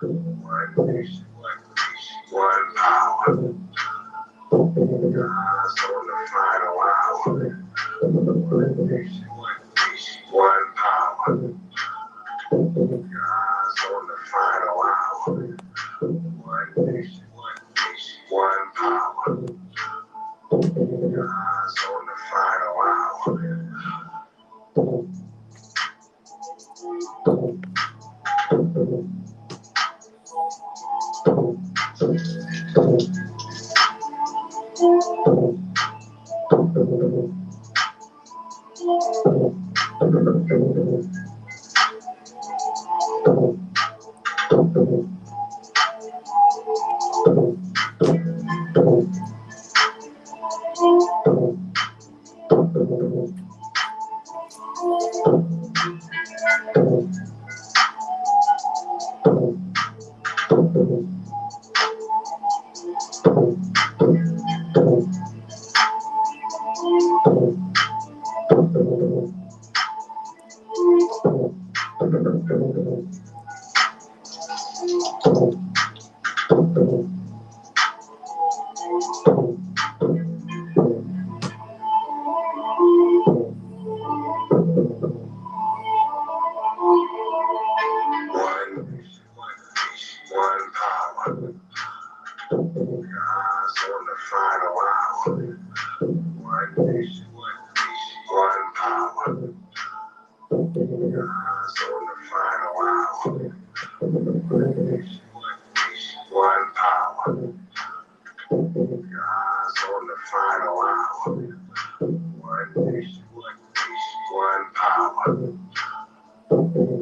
One nation, one power. God's on the final hour. One nation, one power. God's on the final hour. One nation, one power. God's on the final hour. One power. God's on the final hour. One nation, one power. God's on the final hour. One nation, one power. God's on the final hour. One nation, one power.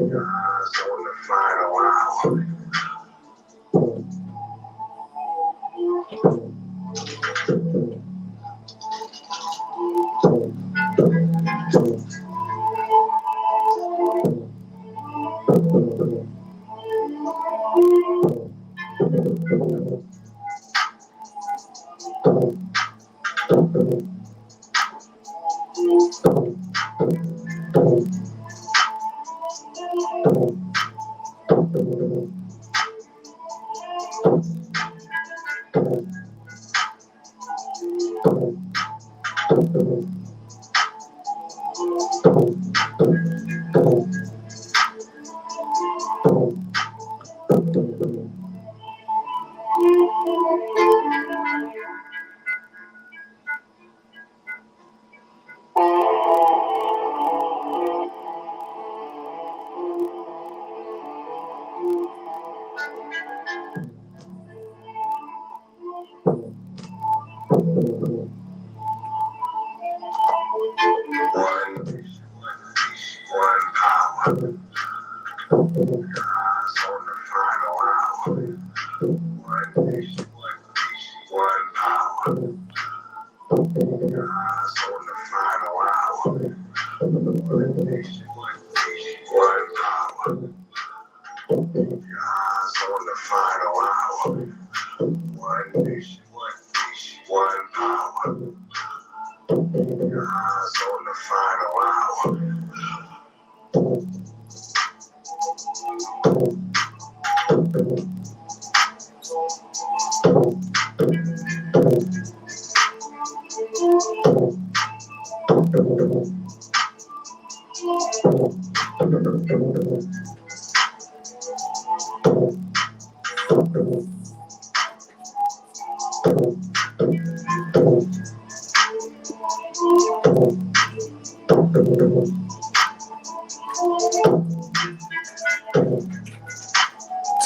God's on the final hour. One power. God's on the final hour. One nation, one power. God's on the final hour. One nation, one power. God's on the final hour. One nation, one power. God's on the final hour.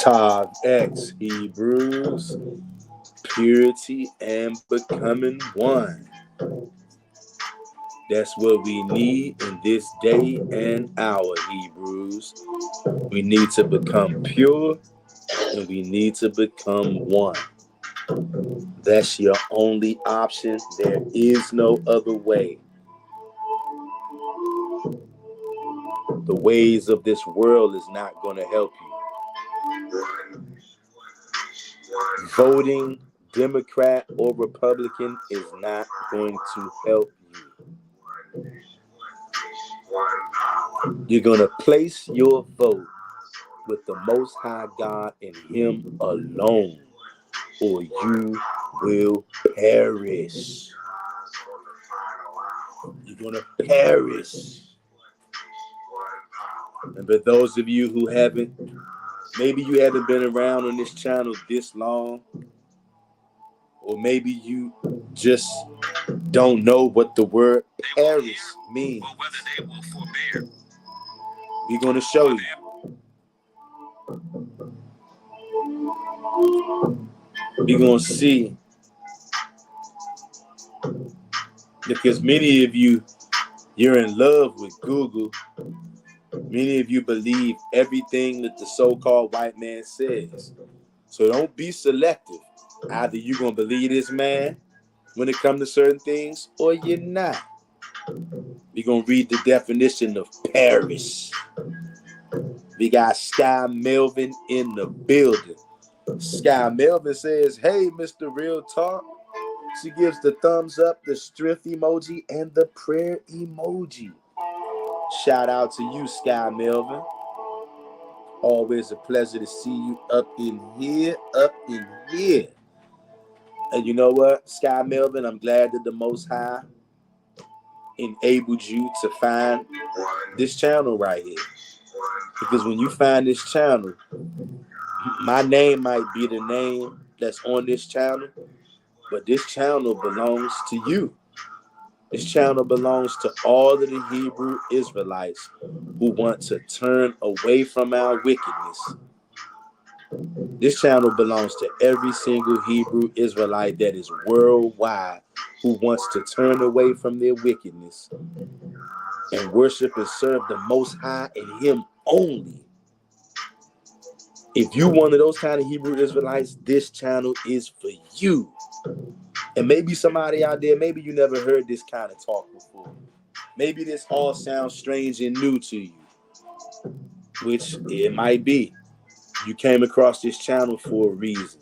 Tav X Hebrews, purity and becoming one. That's what we need in this day and hour, Hebrews. We need to become pure and we need to become one. That's your only option. There is no other way. The ways of this world is not going to help you. Voting Democrat or Republican is not going to help you. You're going to place your vote with the Most High God and Him alone, or you will perish. You're going to perish. And for those of you who maybe you haven't been around on this channel this long, or maybe you just don't know what the word perish means. We're going to show you. We're going to see. Because many of you, you're in love with Google. Many of you believe everything that the so-called white man says. So don't be selective. Either you're going to believe this man when it comes to certain things, or you're not. We're going to read the definition of perish. We got Sky Melvin in the building. Sky Melvin says, hey, Mr. Real Talk. She gives the thumbs up, the strength emoji, and the prayer emoji. Shout out to you, Sky Melvin. Always a pleasure to see you up in here. And you know what, Sky Melvin, I'm glad that the Most High enabled you to find this channel right here. Because when you find this channel, my name might be the name that's on this channel, but this channel belongs to you. This channel belongs to all of the Hebrew Israelites who want to turn away from our wickedness. This channel belongs to every single Hebrew Israelite that is worldwide who wants to turn away from their wickedness and worship and serve the Most High and Him only. If you one of those kind of Hebrew Israelites, this channel is for you. And maybe somebody out there, maybe you never heard this kind of talk before. Maybe this all sounds strange and new to you, which it might be. You came across this channel for a reason.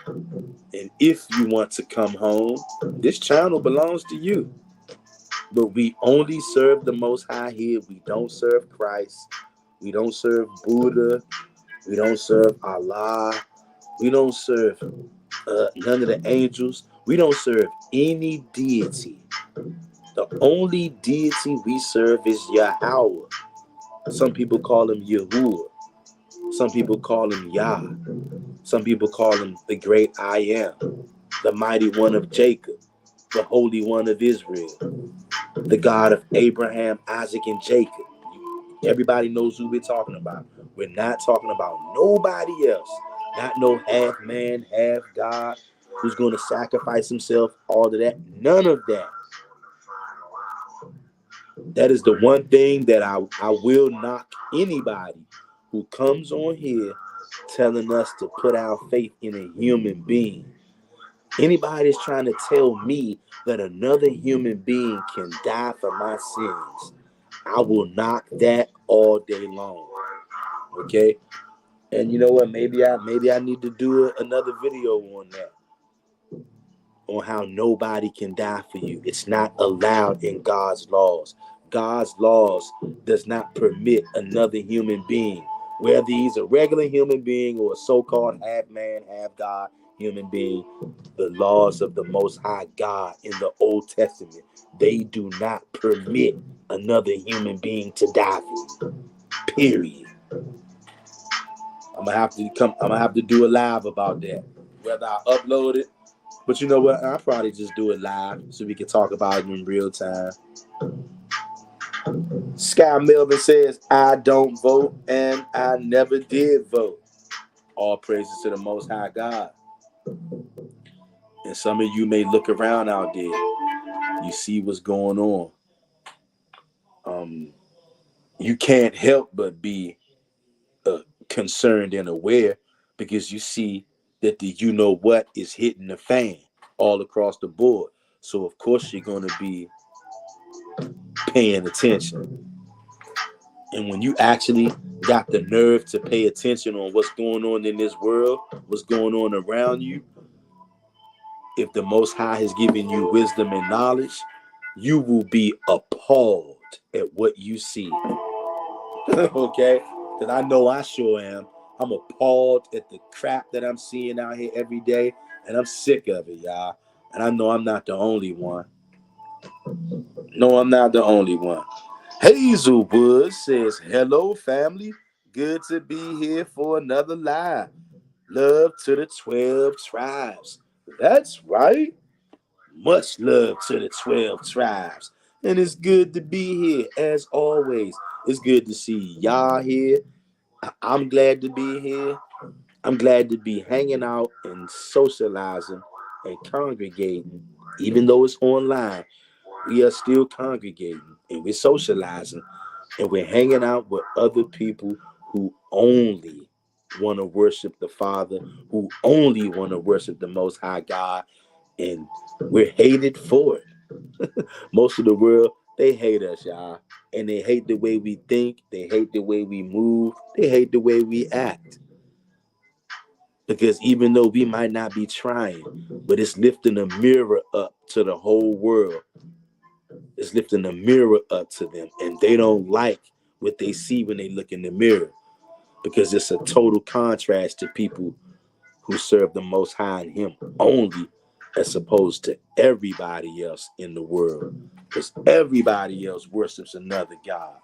And if you want to come home, this channel belongs to you. But we only serve the Most High here. We don't serve Christ. We don't serve Buddha. We don't serve Allah. We don't serve none of the angels. We don't serve any deity. The only deity we serve is Yahweh. Some people call him Yahuwah. Some people call him Yah. Some people call him the great I am, the mighty one of Jacob, the holy one of Israel, the God of Abraham, Isaac, and Jacob. Everybody knows who we're talking about. We're not talking about nobody else. Not no half man, half God who's going to sacrifice himself, all of that. None of that. That is the one thing that I will knock anybody who comes on here telling us to put our faith in a human being. Anybody is trying to tell me that another human being can die for my sins, I will knock that all day long. Okay? And you know what? Maybe I need to do another video on that. On how nobody can die for you. It's not allowed in God's laws. God's laws does not permit another human being, whether he's a regular human being or a so-called half man, half God human being. The laws of the Most High God in the Old Testament, they do not permit another human being to die for you. Period. I'm gonna have to do a live about that. Whether I upload it, but you know what? I'll probably just do it live so we can talk about it in real time. Sky Melvin says, I don't vote and I never did vote. All praises to the Most High God. And some of you may look around out there. You see what's going on. You can't help but be concerned and aware because you see that the you know what is hitting the fan all across the board. So of course you're going to be paying attention. And when you actually got the nerve to pay attention on what's going on in this world, what's going on around you, if the Most High has given you wisdom and knowledge, you will be appalled at what you see. Okay? Because I know I sure am. I'm appalled at the crap that I'm seeing out here every day, and I'm sick of it, y'all. And I know I'm not the only one. No, I'm not the only one. Hazelwood says, hello, family. Good to be here for another live. Love to the 12 tribes. That's right. Much love to the 12 tribes. And it's good to be here as always. It's good to see y'all here. I'm glad to be here. I'm glad to be hanging out and socializing and congregating. Even though it's online, we are still congregating and we're socializing and we're hanging out with other people who only want to worship the Father, who only want to worship the Most High God, and we're hated for it. Most of the world, they hate us, y'all. And they hate the way we think, they hate the way we move, they hate the way we act. Because even though we might not be trying, but it's lifting a mirror up to the whole world. It's lifting a mirror up to them. And they don't like what they see when they look in the mirror. Because it's a total contrast to people who serve the Most High and Him only, as opposed to everybody else in the world. Because everybody else worships another God.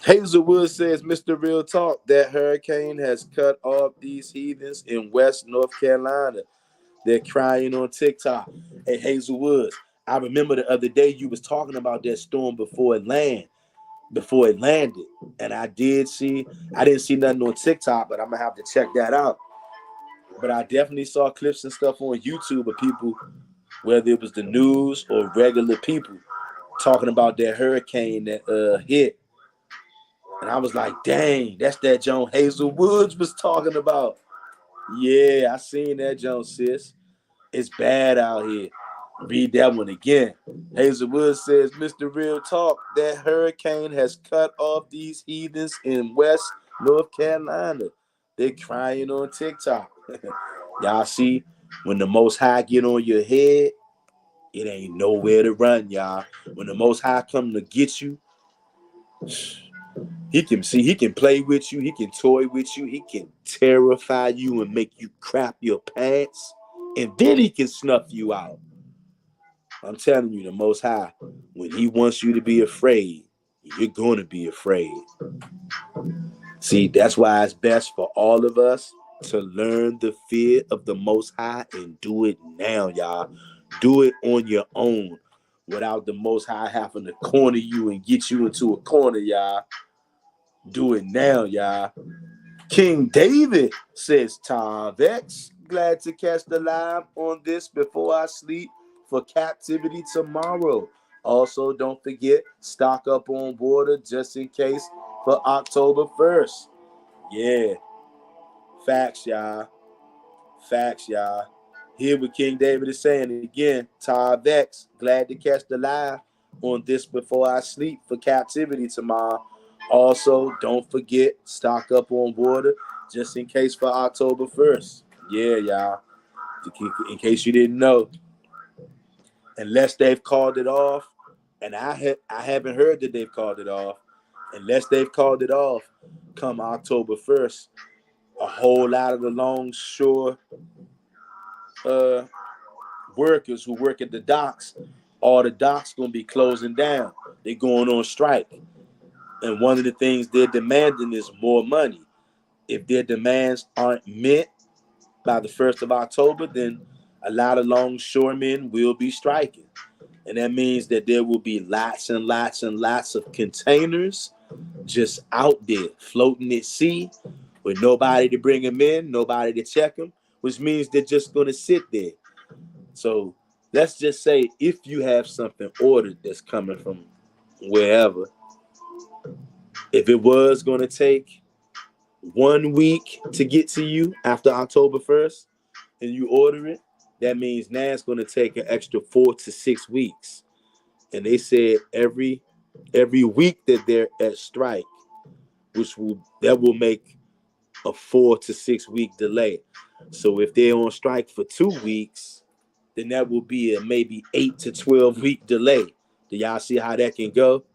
Hazelwood says, Mr. Real Talk, that hurricane has cut off these heathens in West North Carolina. They're crying on TikTok. Hey, Hazelwood, I remember the other day you was talking about that storm before it landed. And I didn't see nothing on TikTok, but I'm gonna have to check that out. But I definitely saw clips and stuff on YouTube of people, whether it was the news or regular people, talking about that hurricane that hit. And I was like, dang, that's that Joan Hazel Woods was talking about. Yeah, I seen that Joan, sis. It's bad out here. Read that one again. Hazelwood says, Mr. Real Talk, that hurricane has cut off these heathens in West North Carolina. They're crying on TikTok. Y'all see, when the Most High get on your head, it ain't nowhere to run, y'all. When the Most High come to get you, he can play with you, he can toy with you, he can terrify you and make you crap your pants, and then he can snuff you out. I'm telling you, the Most High, when he wants you to be afraid, you're going to be afraid. See, that's why it's best for all of us to learn the fear of the Most High and do it now, y'all. Do it on your own without the Most High having to corner you and get you into a corner, y'all. Do it now, y'all. King David says, Tom Vex, glad to catch the live on this before I sleep for captivity tomorrow. Also, don't forget, stock up on water just in case for October 1st. Yeah, facts, y'all. Facts, y'all. Hear what King David is saying again. Todd Vex, glad to catch the live on this before I sleep for captivity tomorrow. Also, don't forget, stock up on water just in case for October 1st. Yeah, y'all. In case you didn't know, unless they've called it off, and I haven't heard that they've called it off. Unless they've called it off, come October 1st, a whole lot of the longshore workers who work at the docks, all the docks gonna be closing down. They're going on strike. And one of the things they're demanding is more money. If their demands aren't met by the 1st of October, then a lot of longshoremen will be striking. And that means that there will be lots and lots and lots of containers just out there floating at sea with nobody to bring them in, nobody to check them, which means they're just going to sit there. So let's just say if you have something ordered that's coming from wherever, if it was going to take 1 week to get to you after October 1st and you order it, that means now it's going to take an extra 4 to 6 weeks. And they said every week that they're at strike, that will make a 4 to 6 week delay. So if they're on strike for 2 weeks, then that will be a maybe 8 to 12 week delay. Do y'all see how that can go?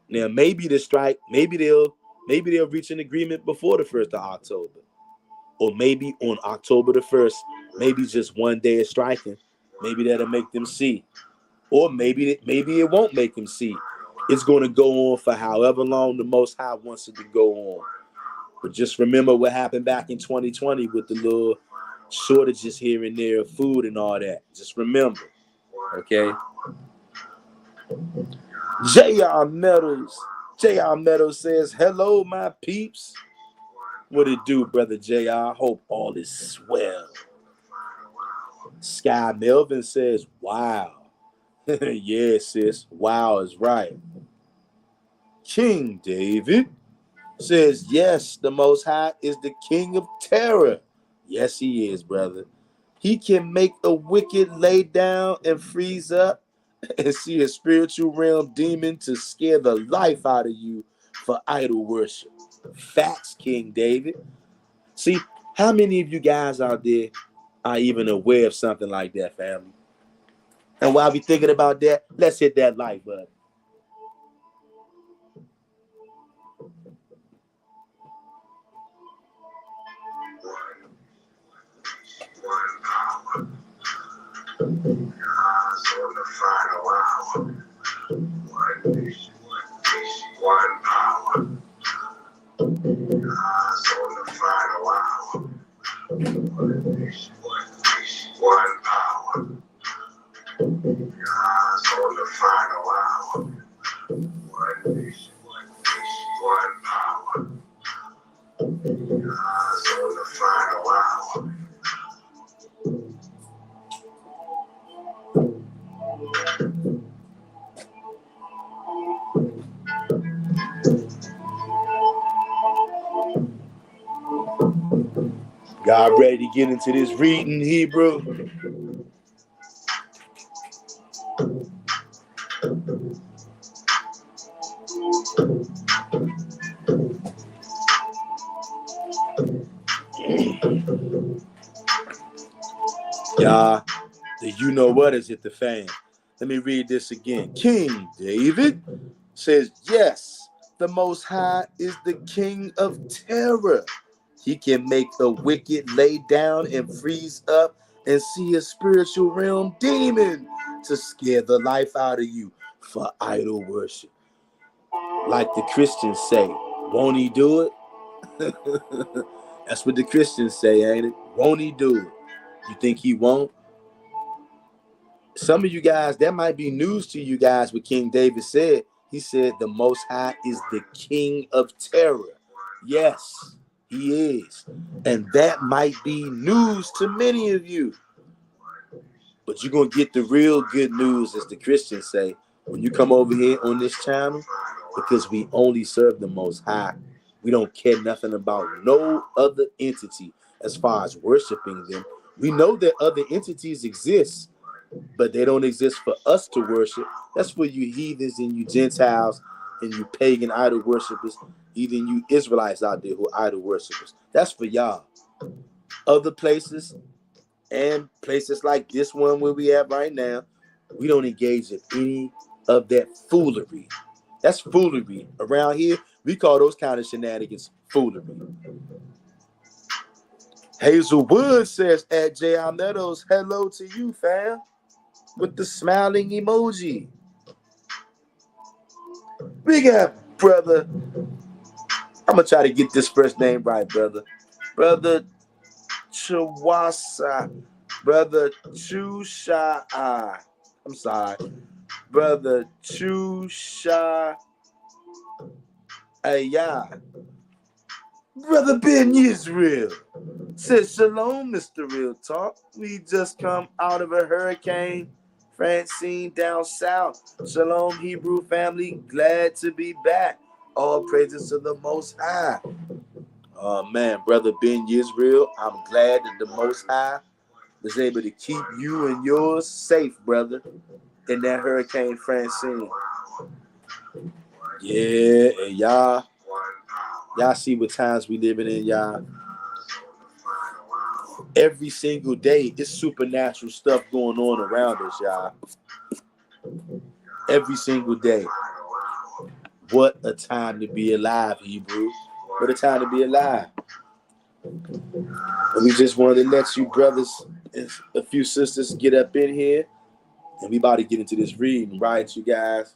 Now maybe the strike, maybe they'll Maybe they'll reach an agreement before the 1st of October. Or maybe on October the 1st, maybe just one day of striking, maybe that'll make them see. Or maybe it won't make them see. It's going to go on for however long the Most High wants it to go on. But just remember what happened back in 2020 with the little shortages here and there of food and all that. Just remember, okay? J.R. Meadows says, hello, my peeps. What it do, brother J.R.? Hope all is swell. Sky Melvin says, wow. Yeah, sis. Wow is right. King David says, yes, the Most High is the King of terror. Yes, he is, brother. He can make a wicked lay down and freeze up and see a spiritual realm demon to scare the life out of you for idol worship. Facts, King David. See, how many of you guys out there are even aware of something like that, family? And while we thinking about that, let's hit that like button. One power. God's on the final hour. One nation, one power. God's on the final hour. One nation, one power. God's on the final hour. One nation, one power. God's on the final hour. Y'all ready to get into this reading, Hebrew? Y'all, the you know what is hit the fan. Let me read this again. King David says, yes, the Most High is the King of terror. He can make the wicked lay down and freeze up and see a spiritual realm demon to scare the life out of you for idol worship. Like the Christians say, won't he do it? That's what the Christians say, ain't it? Won't he do it? You think he won't? Some of you guys, that might be news to you guys what King David said. He said the Most High is the King of terror. Yes, he is. And that might be news to many of you. But you're going to get the real good news, as the Christians say, when you come over here on this channel, because we only serve the Most High. We don't care nothing about no other entity as far as worshiping them. We know that other entities exist, but they don't exist for us to worship. That's for you heathens and you Gentiles and you pagan idol worshipers, even you Israelites out there who are idol worshipers. That's for y'all. Other places and places like this one where we at right now, we don't engage in any of that foolery. That's foolery. Around here, we call those kind of shenanigans foolery. Hazelwood says at J.R. Meadows, hello to you, fam, with the smiling emoji. We got brother, I'm going to try to get this first name right, brother. Brother Chawasa, brother Chusha. I'm sorry. Brother Chusha. Ayah. Brother Ben Israel says, shalom, Mr. Real Talk. We just come out of a hurricane. Francine down south. Shalom, Hebrew family. Glad to be back. All praises to the Most High. Oh, man, Brother Ben Israel, I'm glad that the Most High was able to keep you and yours safe, brother, in that Hurricane Francine. Yeah, and y'all see what times we living in, y'all. Every single day, it's supernatural stuff going on around us, y'all. Every single day. What a time to be alive, Hebrew. What a time to be alive. And we just wanted to let you brothers and a few sisters get up in here. And we about to get into this reading, right, you guys?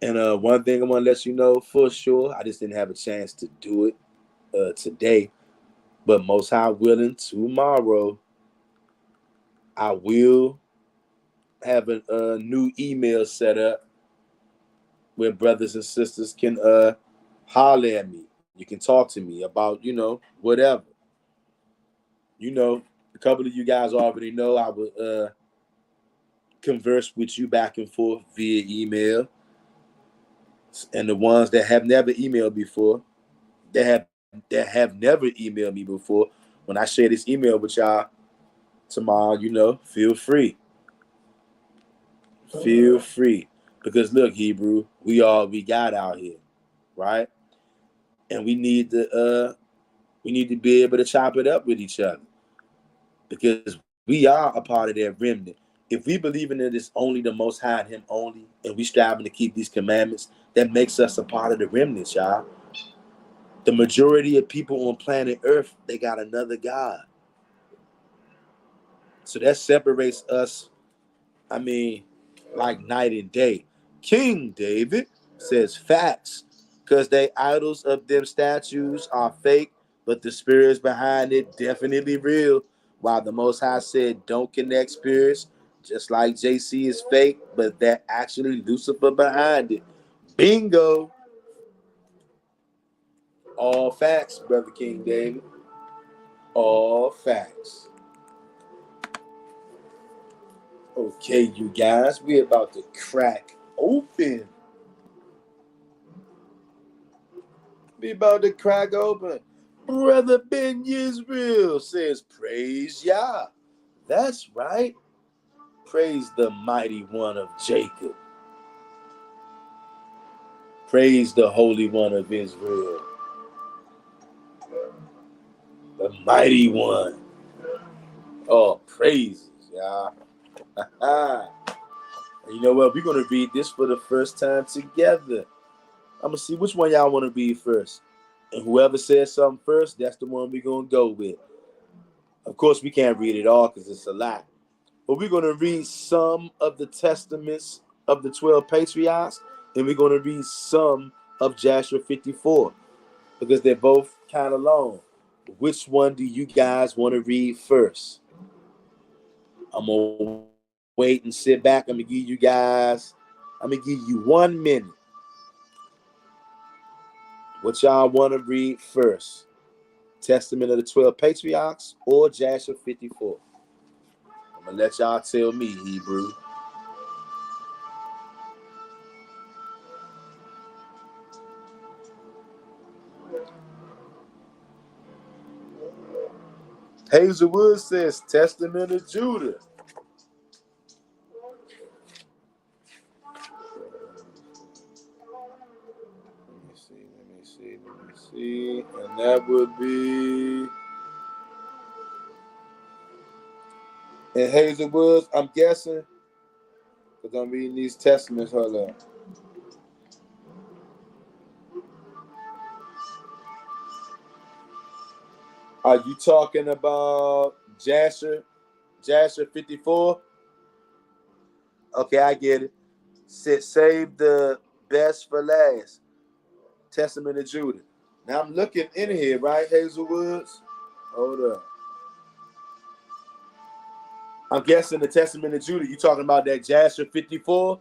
And one thing I want to let you know for sure, I just didn't have a chance to do it today. But most high willing, tomorrow, I will have a new email set up where brothers and sisters can holler at me. You can talk to me about, whatever. A couple of you guys already know I would converse with you back and forth via email. And the ones that have never emailed before, that have never emailed me before, when I share this email with y'all tomorrow, feel free. Feel free. Because look, Hebrew, we all we got out here, right? And we need to be able to chop it up with each other. Because we are a part of that remnant. If we believe in it is only the Most High and Him only, and we striving to keep these commandments, that makes us a part of the remnant, y'all. The majority of people on planet Earth, they got another God. So that separates us, like night and day. King David says facts, because they idols of them statues are fake, but the spirits behind it definitely real. While the Most High said don't connect spirits, just like JC is fake, but they're actually Lucifer behind it. Bingo. All facts, Brother King David. All facts. Okay, you guys, we're about to crack open. We about to crack open. Brother Ben Yisrael says, praise Yah. That's right. Praise the mighty one of Jacob. Praise the Holy One of Israel. The mighty one. Oh, praises, Yah. You know what? We're going to read this for the first time together. I'm going to see which one y'all want to read first. And whoever says something first, that's the one we're going to go with. Of course, we can't read it all because it's a lot. But we're going to read some of the testaments of the 12 patriarchs, and we're going to read some of Jasher 54 because they're both kind of long. Which one do you guys want to read first? I'm going to wait and sit back. I'm going to give you 1 minute. What y'all want to read first? Testament of the 12 Patriarchs or Jasher 54? I'm going to let y'all tell me, Hebrew. Hazelwood says Testament of Judah. Let me see. And that would be in Hazelwoods, I'm guessing, because I'm reading these testaments. Hold up. Are you talking about Jasher 54? Okay, I get it. Save the best for last. Testament of Judah. Now I'm looking in here, right, Hazelwoods? Hold up. I'm guessing the Testament of Judah. You talking about that Jasher 54?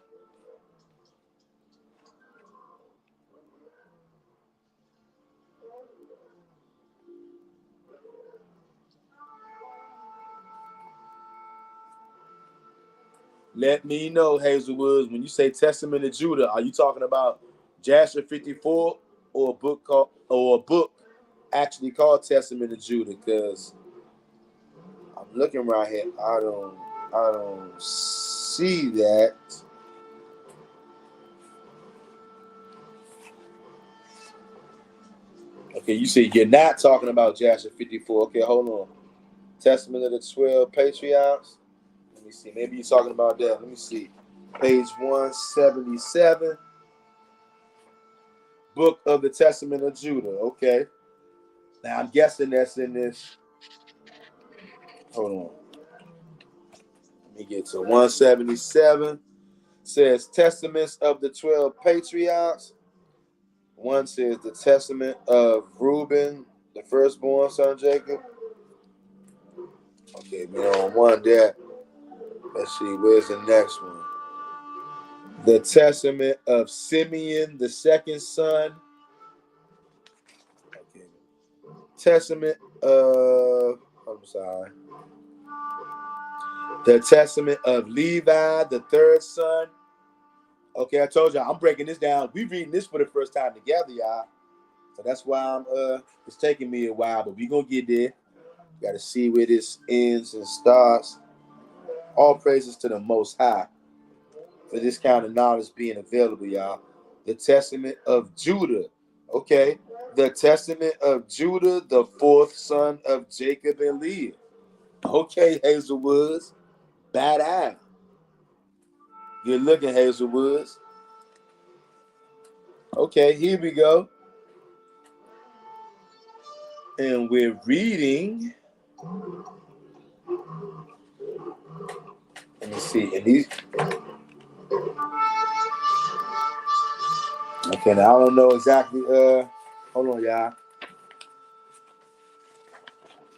Let me know, Hazelwoods, when you say Testament of Judah, are you talking about Jasher 54 or a book actually called Testament of Judah? Because I'm looking right here. I don't see that. Okay, you say you're not talking about Jasher 54. Okay, hold on. Testament of the 12 Patriarchs. Let me see. Maybe you're talking about that. Let me see. Page 177. book of the Testament of Judah. Okay. Now I'm guessing that's in this. Hold on. Let me get to 177. Says Testaments of the 12 Patriarchs. One says the Testament of Reuben, the firstborn son of Jacob. Okay, we're on one there. Let's see, where's the next one? The Testament of Simeon, the second son. Okay. Testament of, I'm sorry. The Testament of Levi, the third son. Okay, I told y'all I'm breaking this down. We reading this for the first time together, y'all. So that's why it's taking me a while, but we gonna get there. Got to see where this ends and starts. All praises to the Most High for this kind of knowledge being available, y'all. The Testament of Judah. Okay. The Testament of Judah, the fourth son of Jacob and Leah. Okay, Hazelwoods. Bad eye. Good looking, Hazelwoods. Okay, here we go. And we're reading. Let me see. And these. Okay, now I don't know exactly. Hold on, y'all.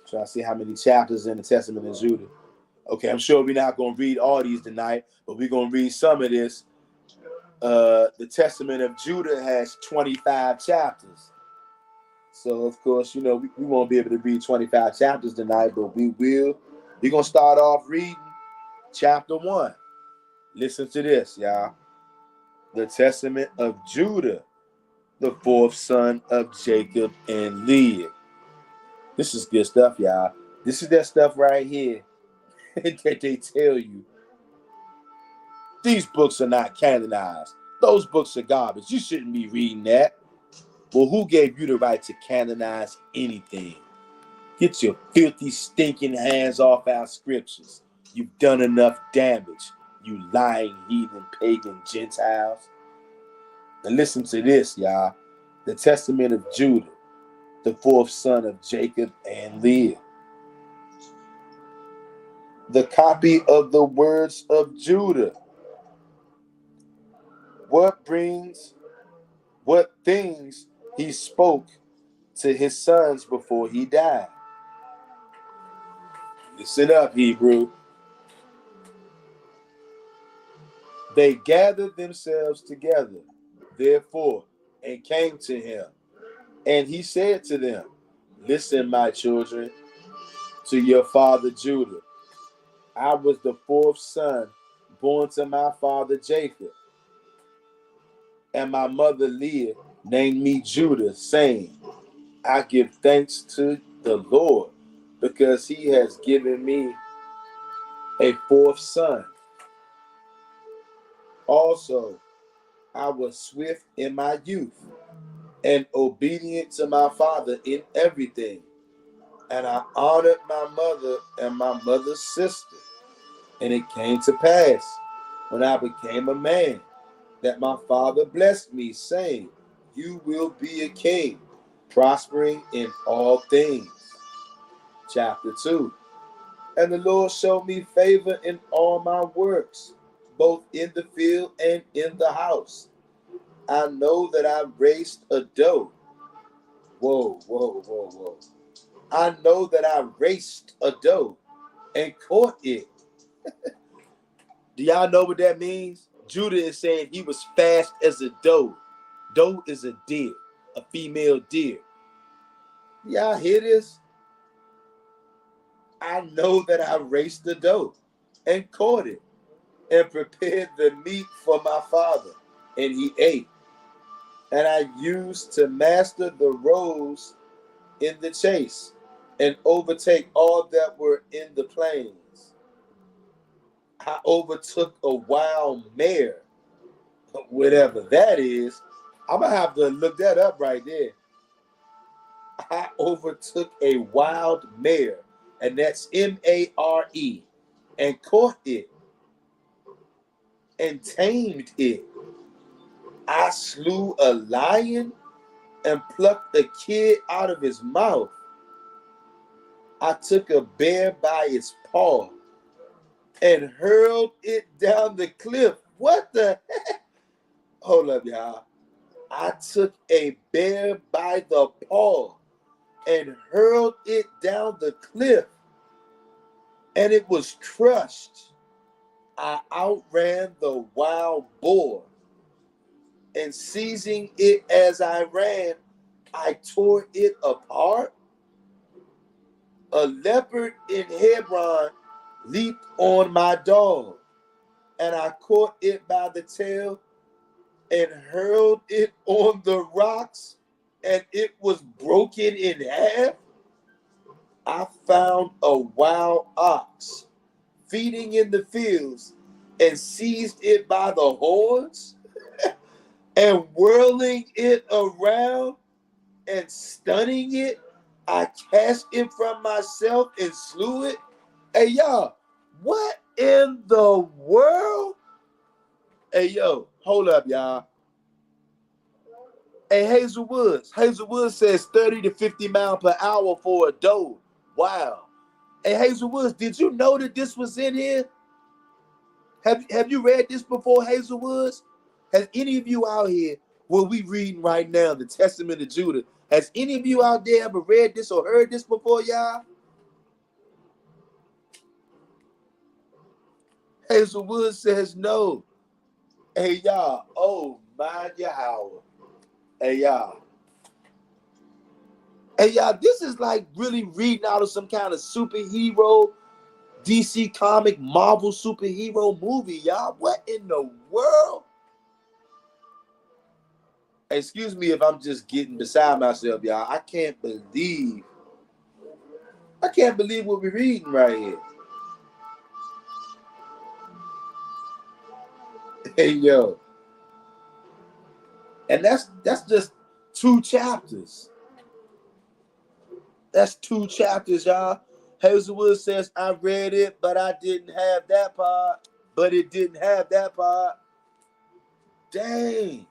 Trying to see how many chapters in the Testament of Judah. Okay, I'm sure we're not going to read all these tonight, but we're going to read some of this. The Testament of Judah has 25 chapters. So, of course, you know, we won't be able to read 25 chapters tonight, but we will. We're going to start off reading chapter 1. Listen to this, y'all. The Testament of Judah, the fourth son of Jacob and Leah. This is good stuff, y'all. This is that stuff right here that they tell you. These books are not canonized. Those books are garbage. You shouldn't be reading that. Well, who gave you the right to canonize anything? Get your filthy, stinking hands off our scriptures. You've done enough damage, you lying, heathen, pagan Gentiles. And listen to this, y'all. The Testament of Judah, the fourth son of Jacob and Leah. The copy of the words of Judah. What things he spoke to his sons before he died. Listen up, Hebrew. They gathered themselves together, therefore, and came to him. And he said to them, listen, my children, to your father Judah. I was the fourth son born to my father Jacob. And my mother Leah named me Judah, saying, I give thanks to the Lord, because he has given me a fourth son. Also, I was swift in my youth and obedient to my father in everything. And I honored my mother and my mother's sister. And it came to pass, when I became a man, that my father blessed me, saying, you will be a king, prospering in all things. Chapter 2. And the Lord showed me favor in all my works, both in the field and in the house. I know that I raised a doe. Whoa. I know that I raced a doe and caught it. Do y'all know what that means? Judah is saying he was fast as a doe. Doe is a deer, a female deer. Y'all hear this? I know that I raced the doe and caught it and prepared the meat for my father, and he ate. And I used to master the roes in the chase and overtake all that were in the plains. I overtook a wild mare, whatever that is. I'm going to have to look that up right there. I overtook a wild mare, and that's M-A-R-E, and caught it and tamed it. I slew a lion and plucked a kid out of his mouth. I took a bear by its paw and hurled it down the cliff. What the heck? Hold up, y'all. I took a bear by the paw and hurled it down the cliff, and it was crushed. I outran the wild boar, and seizing it as I ran, I tore it apart. A leopard in Hebron leaped on my dog, and I caught it by the tail and hurled it on the rocks, and it was broken in half. I found a wild ox feeding in the fields and seized it by the horns and whirling it around and stunning it. I cast it from myself and slew it. Hey, y'all, what in the world? Hey, yo, hold up, y'all. Hey, Hazel Woods. Hazel Woods says 30 to 50 miles per hour for a doe. Wow. Hey, Hazel Woods, did you know that this was in here? Have you read this before, Hazel Woods? Has any of you out here, what we reading right now, the Testament of Judah, has any of you out there ever read this or heard this before, y'all? Hazel Woods says no. Hey, y'all. Oh, my Yahweh. Hey, y'all. Hey, y'all, this is like really reading out of some kind of superhero, DC comic, Marvel superhero movie, y'all. What in the world? Excuse me if I'm just getting beside myself, y'all. I can't believe what we're reading right here. Hey, yo. And that's just 2 chapters. That's 2 chapters, y'all. Hazelwood says, I read it, but I didn't have that part. But it didn't have that part. Dang.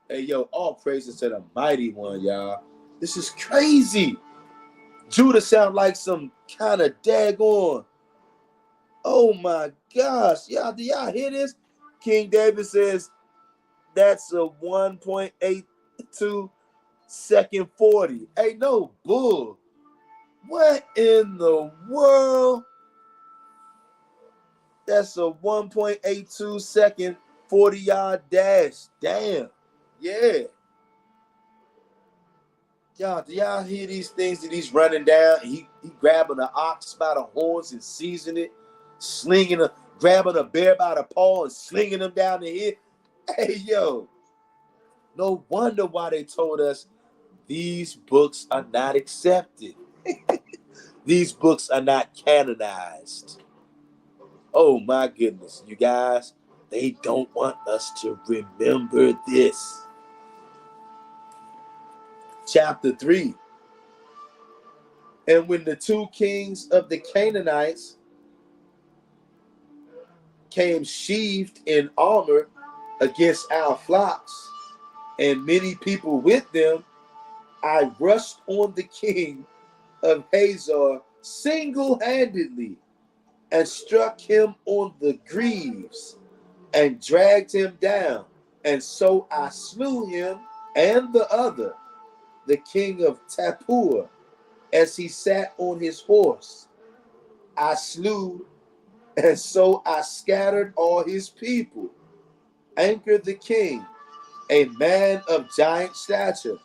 Hey, yo, all praises to the mighty one, y'all. This is crazy. Judah sound like some kind of daggone. Oh, my gosh. Y'all, do y'all hear this? King David says, that's a 1.82 second 40. Hey, no bull. What in the world? That's a 1.82 second 40-yard dash. Damn. Yeah. Y'all, do y'all hear these things that he's running down? He grabbing an ox by the horns and seizing it, grabbing a bear by the paw and slinging him down the hill. Hey, yo. No wonder why they told us these books are not accepted. These books are not canonized. Oh my goodness, you guys, they don't want us to remember this. Chapter 3. And when the 2 kings of the Canaanites came sheathed in armor against our flocks, and many people with them, I rushed on the king of Hazor single-handedly and struck him on the greaves and dragged him down. And so I slew him and the other, the king of Tappuah, as he sat on his horse. I slew, and so I scattered all his people. Anchored the king, a man of giant stature.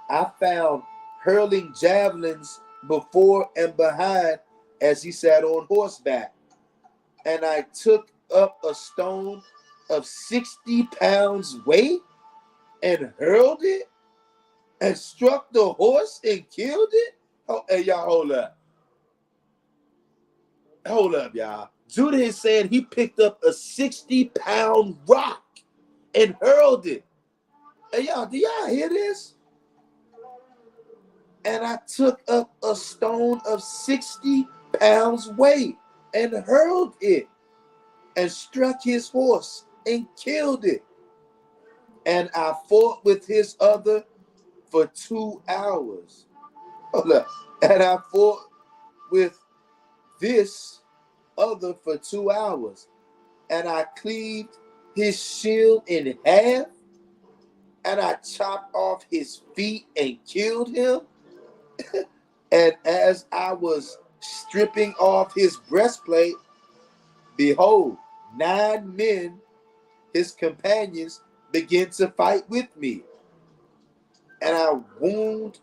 I found hurling javelins before and behind as he sat on horseback. And I took up a stone of 60 pounds weight and hurled it and struck the horse and killed it. Oh, hey, y'all, hold up. Hold up, y'all. Judah is saying he picked up a 60-pound rock and hurled it. Hey, y'all, do y'all hear this? And I took up a stone of 60 pounds weight and hurled it and struck his horse and killed it. And I fought with his other for 2 hours. Hold up. And I fought with this other for 2 hours. And I cleaved his shield in half. And I chopped off his feet and killed him. And as I was stripping off his breastplate, behold, 9 men, his companions, began to fight with me. And I wound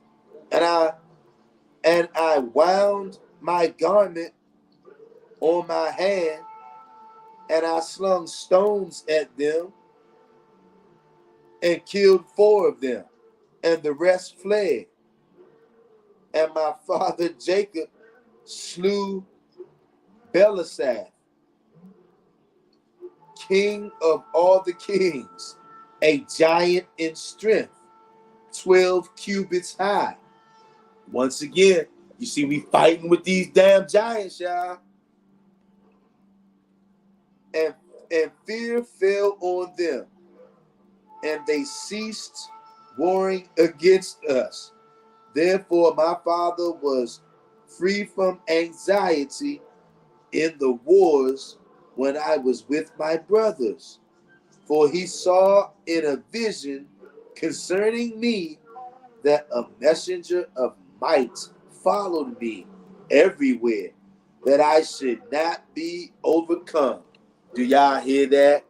my garment on my hand, and I slung stones at them and killed 4 of them, and the rest fled. And my father Jacob slew Belisab, king of all the kings, a giant in strength, 12 cubits high. Once again, you see we fighting with these damn giants, y'all. And fear fell on them, and they ceased warring against us. Therefore, my father was free from anxiety in the wars when I was with my brothers. For he saw in a vision concerning me that a messenger of might followed me everywhere, that I should not be overcome. Do y'all hear that?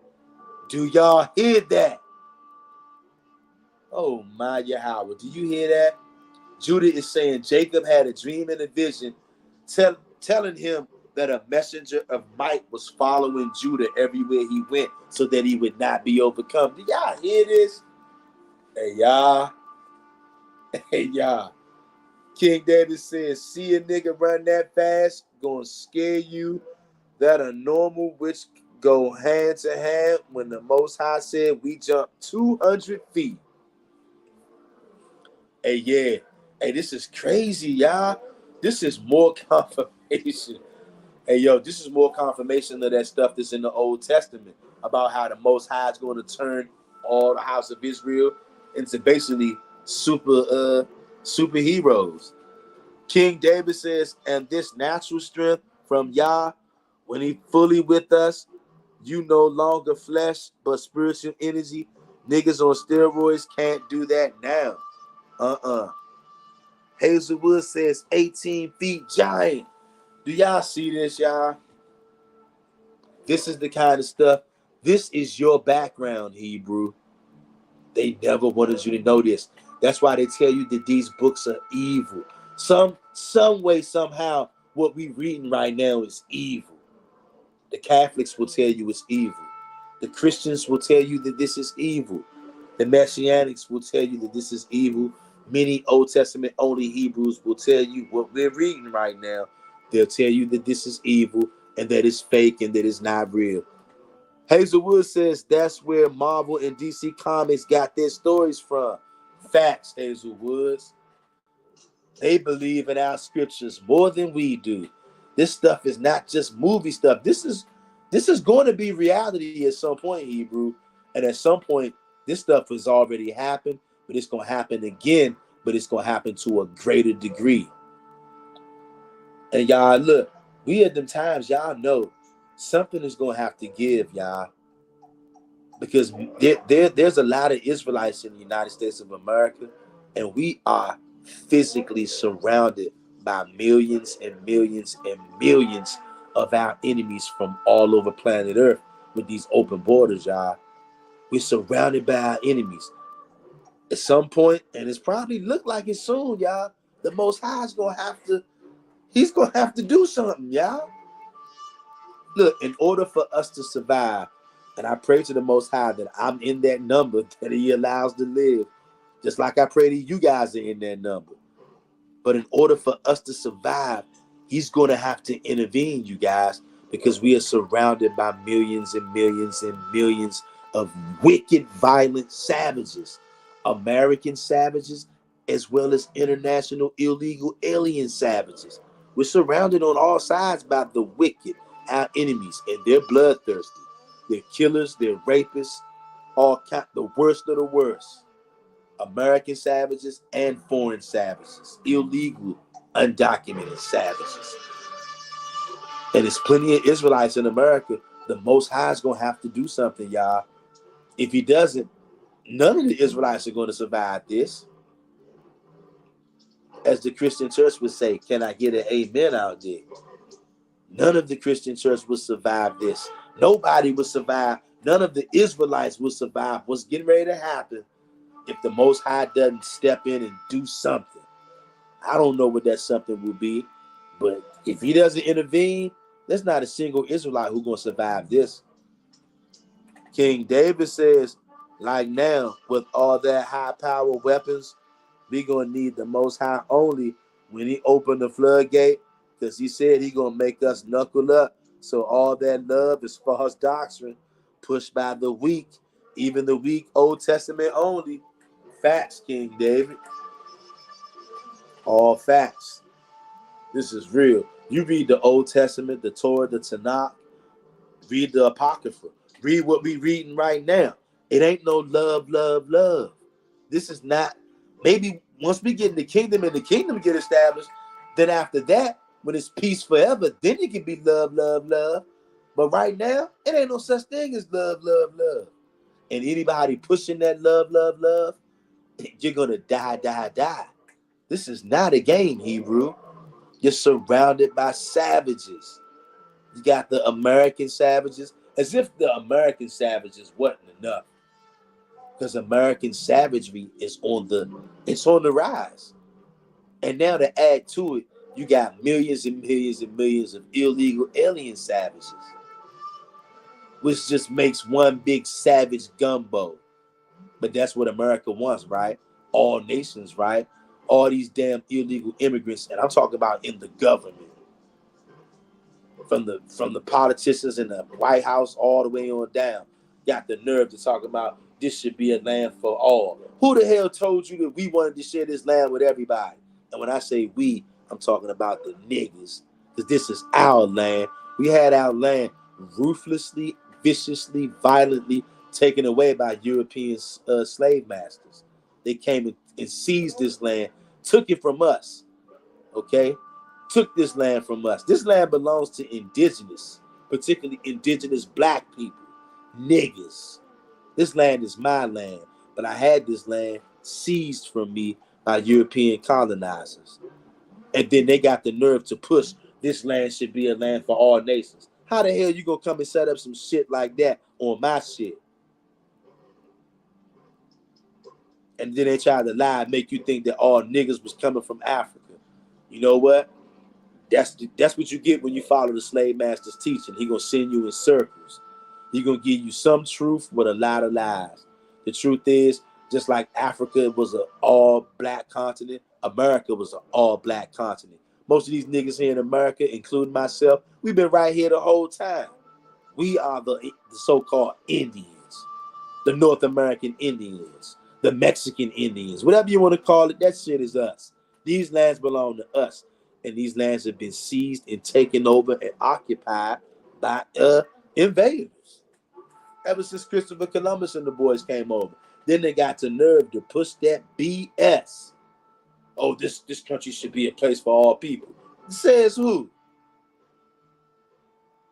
Do y'all hear that? Oh my Yahweh, do you hear that? Judah is saying Jacob had a dream and a vision telling him that a messenger of might was following Judah everywhere he went so that he would not be overcome. Do y'all hear this? Hey, y'all. Hey, y'all. King David says, see a nigga run that fast, gonna scare you. That a normal which go hand to hand when the Most High said we jumped 200 feet. Hey, yeah. Hey, this is crazy, y'all. This is more confirmation. Hey, yo, this is more confirmation of that stuff that's in the Old Testament about how the Most High is going to turn all the house of Israel into basically superheroes. King David says, and this natural strength from Yah, when he fully with us, you no longer flesh, but spiritual energy. Niggas on steroids can't do that now. Hazelwood says 18 feet giant. Do y'all see this, y'all? This is the kind of stuff. This is your background, Hebrew. They never wanted you to know this. That's why they tell you that these books are evil. Some way, somehow, what we reading right now is evil. The Catholics will tell you it's evil. The Christians will tell you that this is evil. The Messianics will tell you that this is evil. Many Old Testament only Hebrews will tell you what we're reading right now. They'll tell you that this is evil and that it's fake and that it's not real. Hazelwood says that's where Marvel and DC Comics got their stories from. Facts, Hazelwoods. They believe in our scriptures more than we do. This stuff is not just movie stuff. This is going to be reality at some point, Hebrew. And at some point, this stuff has already happened, but it's going to happen again, but it's going to happen to a greater degree. And y'all, look, we at them times, y'all know something is going to have to give, y'all. Because there's a lot of Israelites in the United States of America, and we are physically surrounded by millions and millions and millions of our enemies from all over planet Earth with these open borders, y'all. We're surrounded by our enemies. At some point, and it's probably look like it soon, y'all, the Most High is he's gonna have to do something, y'all. Look, in order for us to survive, and I pray to the Most High that I'm in that number that he allows to live, just like I pray that you guys are in that number. But in order for us to survive, he's going to have to intervene, you guys, because we are surrounded by millions and millions and millions of wicked, violent savages, American savages, as well as international illegal alien savages. We're surrounded on all sides by the wicked, our enemies, and they're bloodthirsty. They're killers, they're rapists, the worst of the worst. American savages and foreign savages, illegal, undocumented savages. And there's plenty of Israelites in America. The Most High is going to have to do something, y'all. If he doesn't, none of the Israelites are going to survive this. As the Christian church would say, can I get an amen out there? None of the Christian church will survive this. Nobody will survive. None of the Israelites will survive what's getting ready to happen if the Most High doesn't step in and do something. I don't know what that something will be, but if he doesn't intervene, there's not a single Israelite who's going to survive this. King David says, like now, with all that high power weapons, we going to need the Most High only when he opened the floodgate, because he said he going to make us knuckle up. So all that love is false doctrine, pushed by the weak, even the weak Old Testament only. Facts, King David. All facts. This is real. You read the Old Testament, the Torah, the Tanakh, read the Apocrypha, read what we reading right now. It ain't no love, love, love. This is not, maybe once we get in the kingdom and the kingdom get established, then after that, when it's peace forever, then it can be love, love, love. But right now, it ain't no such thing as love, love, love. And anybody pushing that love, love, love, you're going to die, die, die. This is not a game, Hebrew. You're surrounded by savages. You got the American savages, as if the American savages wasn't enough. Because American savagery is on the rise. And now to add to it, you got millions and millions and millions of illegal alien savages, which just makes one big savage gumbo. But that's what America wants, right? All nations, right? All these damn illegal immigrants, and I'm talking about in the government. From the politicians in the White House all the way on down, got the nerve to talk about this should be a land for all. Who the hell told you that we wanted to share this land with everybody? And when I say we, I'm talking about the niggas, because this is our land. We had our land ruthlessly, viciously, violently taken away by European slave masters. They came and seized this land, took it from us, okay? Took this land from us. This land belongs to indigenous, particularly indigenous black people, niggas. This land is my land, but I had this land seized from me by European colonizers. And then they got the nerve to push this land should be a land for all nations. How the hell you gonna come and set up some shit like that on my shit? And then they try to lie and make you think that all niggas was coming from Africa. You know what? That's what you get when you follow the slave master's teaching. He gonna send you in circles. He gonna give you some truth with a lot of lies. The truth is, just like Africa was an all-black continent, America was an all-black continent. Most of these niggas here in America, including myself, we've been right here the whole time. We are the so-called Indians, the North American Indians, the Mexican Indians, whatever you want to call it, that shit is us. These lands belong to us. And these lands have been seized and taken over and occupied by invaders ever since Christopher Columbus and the boys came over. Then they got the nerve to push that BS. Oh, this country should be a place for all people. Says who?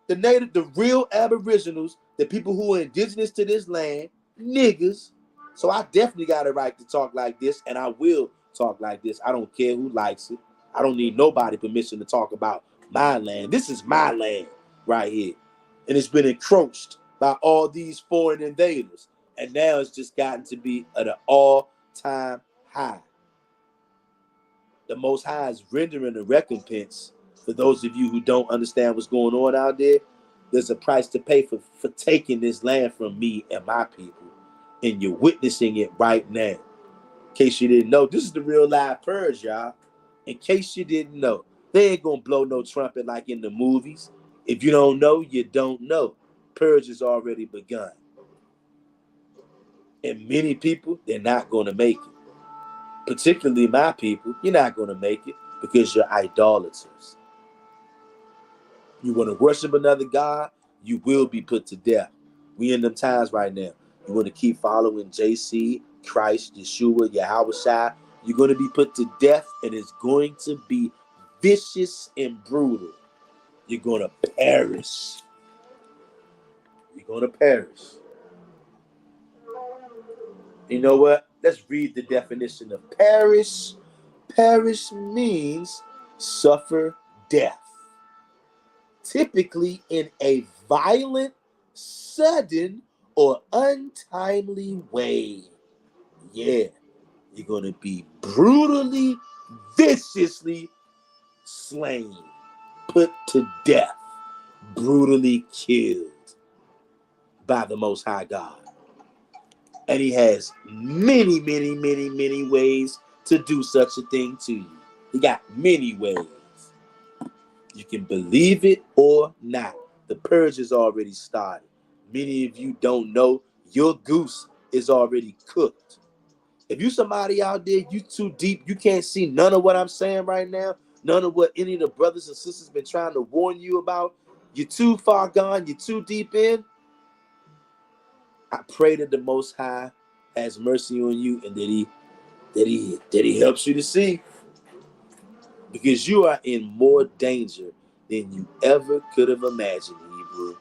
The real aboriginals, the people who are indigenous to this land, niggas. So I definitely got a right to talk like this, and I will talk like this. I don't care who likes it. I don't need nobody permission to talk about my land. This is my land right here. And it's been encroached by all these foreign invaders. And now it's just gotten to be at an all-time high. The Most High is rendering a recompense. For those of you who don't understand what's going on out there, there's a price to pay for taking this land from me and my people. And you're witnessing it right now. In case you didn't know, this is the real live purge, y'all. In case you didn't know, they ain't gonna blow no trumpet like in the movies. If you don't know, you don't know. Purge has already begun. And many people, they're not gonna make it. Particularly my people, you're not gonna make it because you're idolaters. You want to worship another God, you will be put to death. We in them times right now. You want to keep following JC, Christ, Yeshua, Yahweh, you're going to be put to death, and it's going to be vicious and brutal. You're going to perish. You're going to perish. You know what? Let's read the definition of perish. Perish means suffer death, typically in a violent, sudden, or untimely way. Yeah, you're going to be brutally, viciously slain, put to death, brutally killed by the Most High God. And he has many, many, many, many ways to do such a thing to you. He got many ways. You can believe it or not. The purge is already started. Many of you don't know your goose is already cooked. If you somebody out there, you too deep, you can't see none of what I'm saying right now, none of what any of the brothers and sisters been trying to warn you about, you're too far gone, you're too deep in. I pray that the Most High has mercy on you and that he helps you to see, because you are in more danger than you ever could have imagined, Hebrew.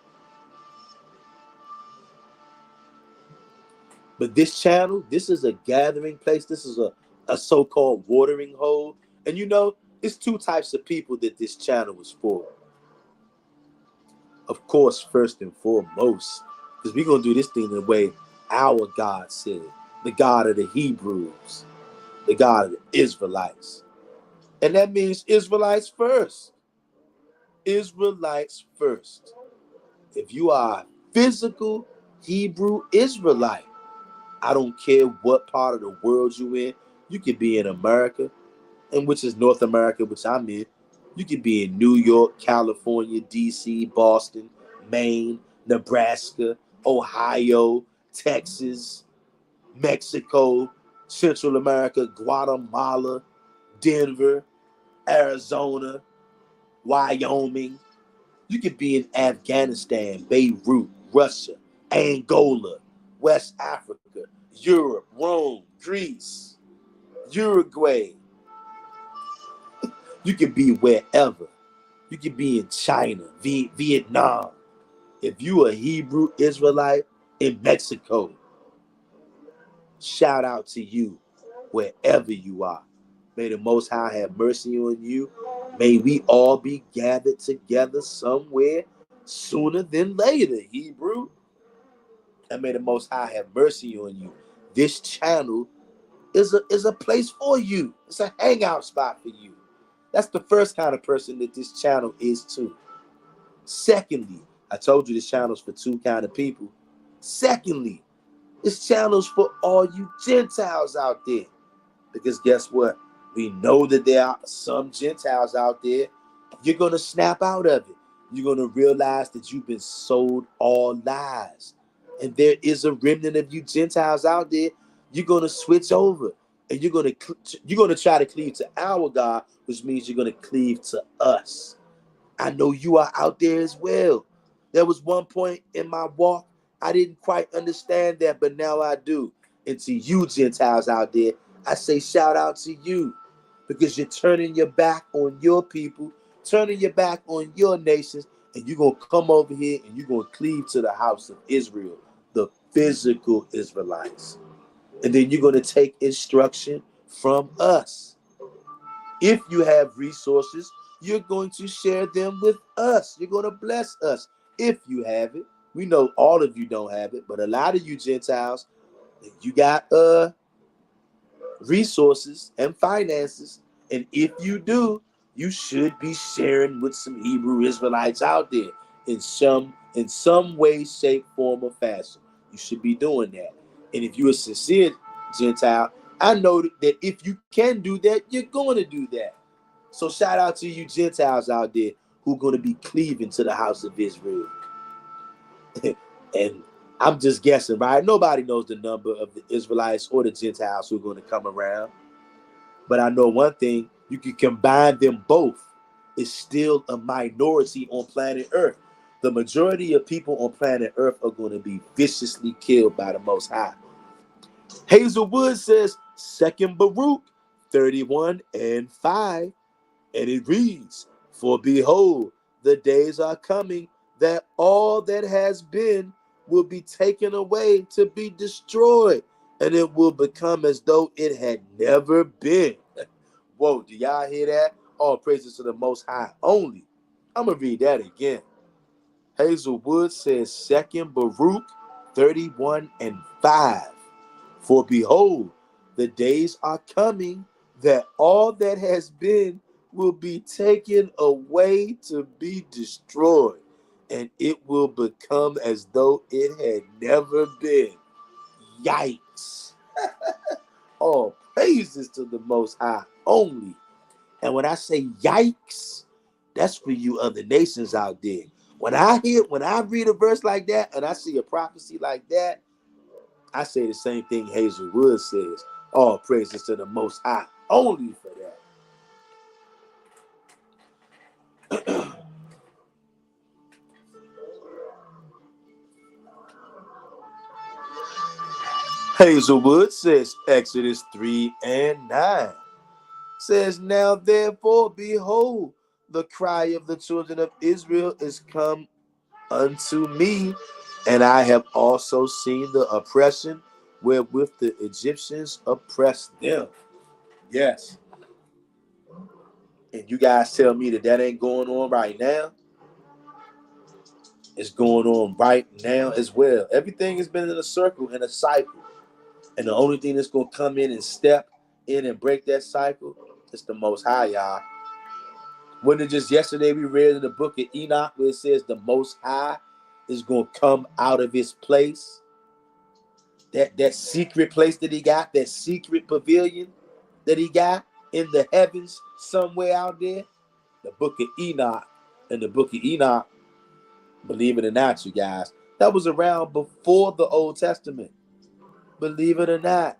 But this channel, this is a gathering place. This is a so-called watering hole. And you know, it's two types of people that this channel is for. Of course, first and foremost, because we're going to do this thing the way our God said, the God of the Hebrews, the God of the Israelites. And that means Israelites first. Israelites first. If you are a physical Hebrew Israelite, I don't care what part of the world you in. You could be in America, and which is North America, which I'm in. You could be in New York, California, D.C., Boston, Maine, Nebraska, Ohio, Texas, Mexico, Central America, Guatemala, Denver, Arizona, Wyoming. You could be in Afghanistan, Beirut, Russia, Angola, West Africa, Europe, Rome, Greece, Uruguay. You could be wherever. You could be in China, Vietnam. If you are a Hebrew Israelite in Mexico, shout out to you wherever you are. May the Most High have mercy on you. May we all be gathered together somewhere sooner than later, Hebrew. And may the Most High have mercy on you. This channel is a place for you. It's a hangout spot for you. That's the first kind of person that this channel is to. Secondly, I told you this channel's for two kind of people. Secondly, this channel's for all you Gentiles out there. Because guess what? We know that there are some Gentiles out there. You're going to snap out of it. You're going to realize that you've been sold all lies. And there is a remnant of you Gentiles out there. You're going to switch over. And you're going to try to cleave to our God, which means you're going to cleave to us. I know you are out there as well. There was one point in my walk, I didn't quite understand that, but now I do. And to you Gentiles out there, I say shout out to you, because you're turning your back on your people, turning your back on your nations, and you're going to come over here and you're going to cleave to the house of Israel, the physical Israelites. And then you're going to take instruction from us. If you have resources, you're going to share them with us. You're going to bless us if you have it. We know all of you don't have it, but a lot of you Gentiles, you got resources and finances. And if you do, you should be sharing with some Hebrew Israelites out there in some way, shape, form, or fashion. You should be doing that. And if you're a sincere Gentile, I know that if you can do that, you're going to do that. So shout out to you Gentiles out there who are going to be cleaving to the house of Israel. And I'm just guessing, right? Nobody knows the number of the Israelites or the Gentiles who are going to come around. But I know one thing, you can combine them both. It's still a minority on planet Earth. The majority of people on planet Earth are going to be viciously killed by the Most High. Hazelwood says 2nd Baruch 31:5. And it reads, "For behold, the days are coming that all that has been will be taken away to be destroyed, and it will become as though it had never been." Whoa, do y'all hear that? All praises to the Most High only. I'm going to read that again. Hazelwood says 2nd Baruch 31:5. "For behold, the days are coming that all that has been will be taken away to be destroyed, and it will become as though it had never been." Yikes. All praises to the Most High only. And when I say yikes, that's for you other nations out there. When I read a verse like that and I see a prophecy like that, I say the same thing Hazelwood says. All praises to the Most High only for that. Hazelwood says Exodus 3:9. Says, "Now therefore, behold, the cry of the children of Israel is come unto me, and I have also seen the oppression wherewith the Egyptians oppressed them." Yes. And you guys tell me that ain't going on right now? It's going on right now as well. Everything has been in a circle, in a cycle. And the only thing that's going to come in and step in and break that cycle is the Most High, y'all. Wasn't it just yesterday we read in the book of Enoch where it says the Most High is going to come out of his place? That secret place that he got, that secret pavilion that he got in the heavens somewhere out there. The book of Enoch. And the book of Enoch, believe it or not, you guys, that was around before the Old Testament. Believe it or not.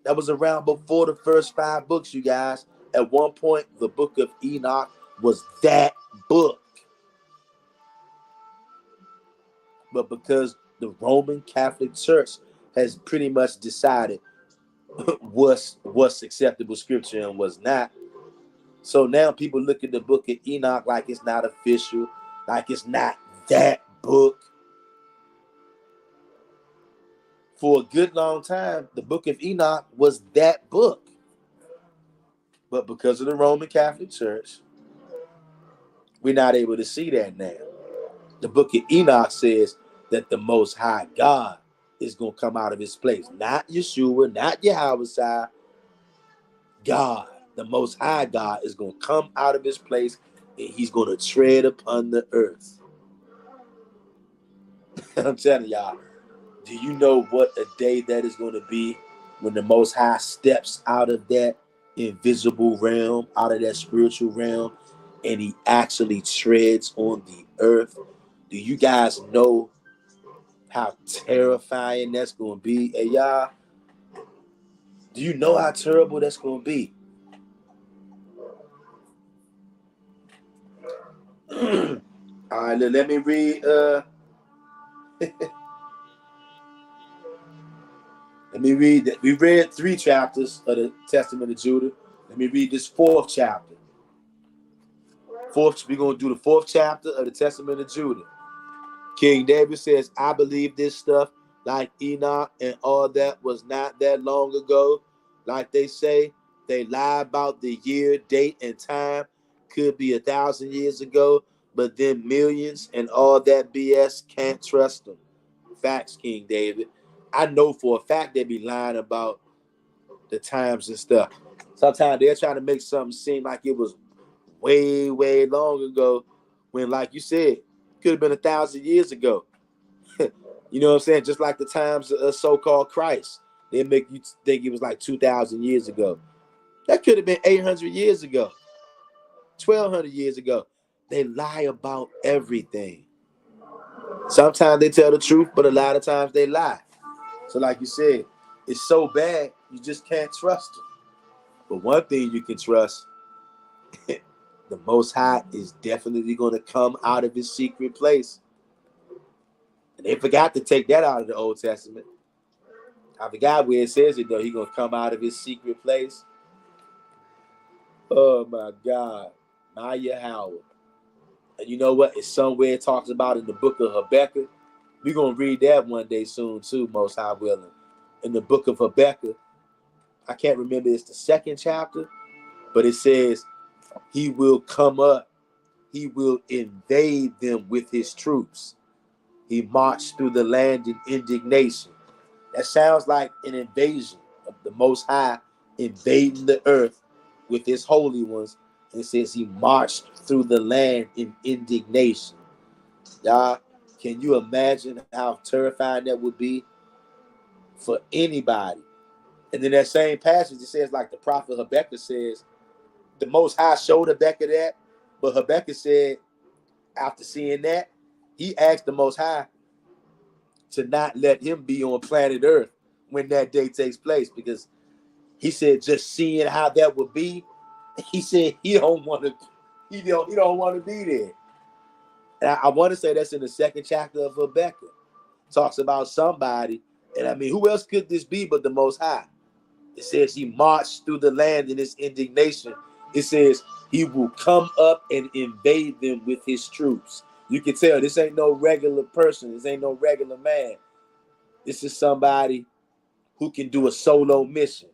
That was around before the first 5 books, you guys. At one point, the book of Enoch was that book. But because the Roman Catholic Church has pretty much decided what's acceptable scripture and what's not, so now people look at the book of Enoch like it's not official, like it's not that book. For a good long time, the book of Enoch was that book. But because of the Roman Catholic Church, we're not able to see that now. The book of Enoch says that the Most High God is going to come out of his place. Not Yeshua, not Yahweh, God. The Most High God is going to come out of his place and he's going to tread upon the earth. I'm telling y'all, do you know what a day that is going to be when the Most High steps out of that invisible realm, out of that spiritual realm, and he actually treads on the earth? Do you guys know how terrifying that's going to be? Hey, y'all, do you know how terrible that's going to be? All right, let me read. Let me read that. We read 3 chapters of the Testament of Judah. Let me read this 4th chapter. We're going to do the 4th chapter of the Testament of Judah. King David says, "I believe this stuff like Enoch and all that was not that long ago. Like they say, they lie about the year, date, and time. Could be 1,000 years ago, but then millions and all that BS, can't trust them." Facts, King David. I know for a fact they be lying about the times and stuff. Sometimes they're trying to make something seem like it was way, way long ago, when, like you said, could have been 1,000 years ago. You know what I'm saying? Just like the times of so-called Christ. They make you think it was like 2,000 years ago. That could have been 800 years ago, 1,200 years ago. They lie about everything. Sometimes they tell the truth, but a lot of times they lie. So like you said, it's so bad, you just can't trust them. But one thing you can trust, the Most High is definitely going to come out of his secret place. And they forgot to take that out of the Old Testament. I forgot where it says it though. He gonna come out of his secret place. Oh my God, Maya Howard. And you know what? It's somewhere it talks about in the book of Habakkuk. We're gonna read that one day soon too, most high willing. In the book of Habakkuk, I can't remember, it's the second chapter, but it says he will come up, he will invade them with his troops. He marched through the land in indignation. That sounds like an invasion of the Most High invading the earth with his holy ones. And it says he marched through the land in indignation. Y'all, can you imagine how terrifying that would be for anybody? And then that same passage, it says, like the prophet Habakkuk says, the Most High showed Habakkuk that, but Habakkuk said, after seeing that, he asked the Most High to not let him be on planet Earth when that day takes place, because he said just seeing how that would be, he said he don't want to be there. And I want to say that's in the second chapter of Habakkuk. Talks about somebody, and I mean, who else could this be but the Most High? It says he marched through the land in his indignation. It says he will come up and invade them with his troops. You can tell this ain't no regular person. This ain't no regular man. This is somebody who can do a solo mission.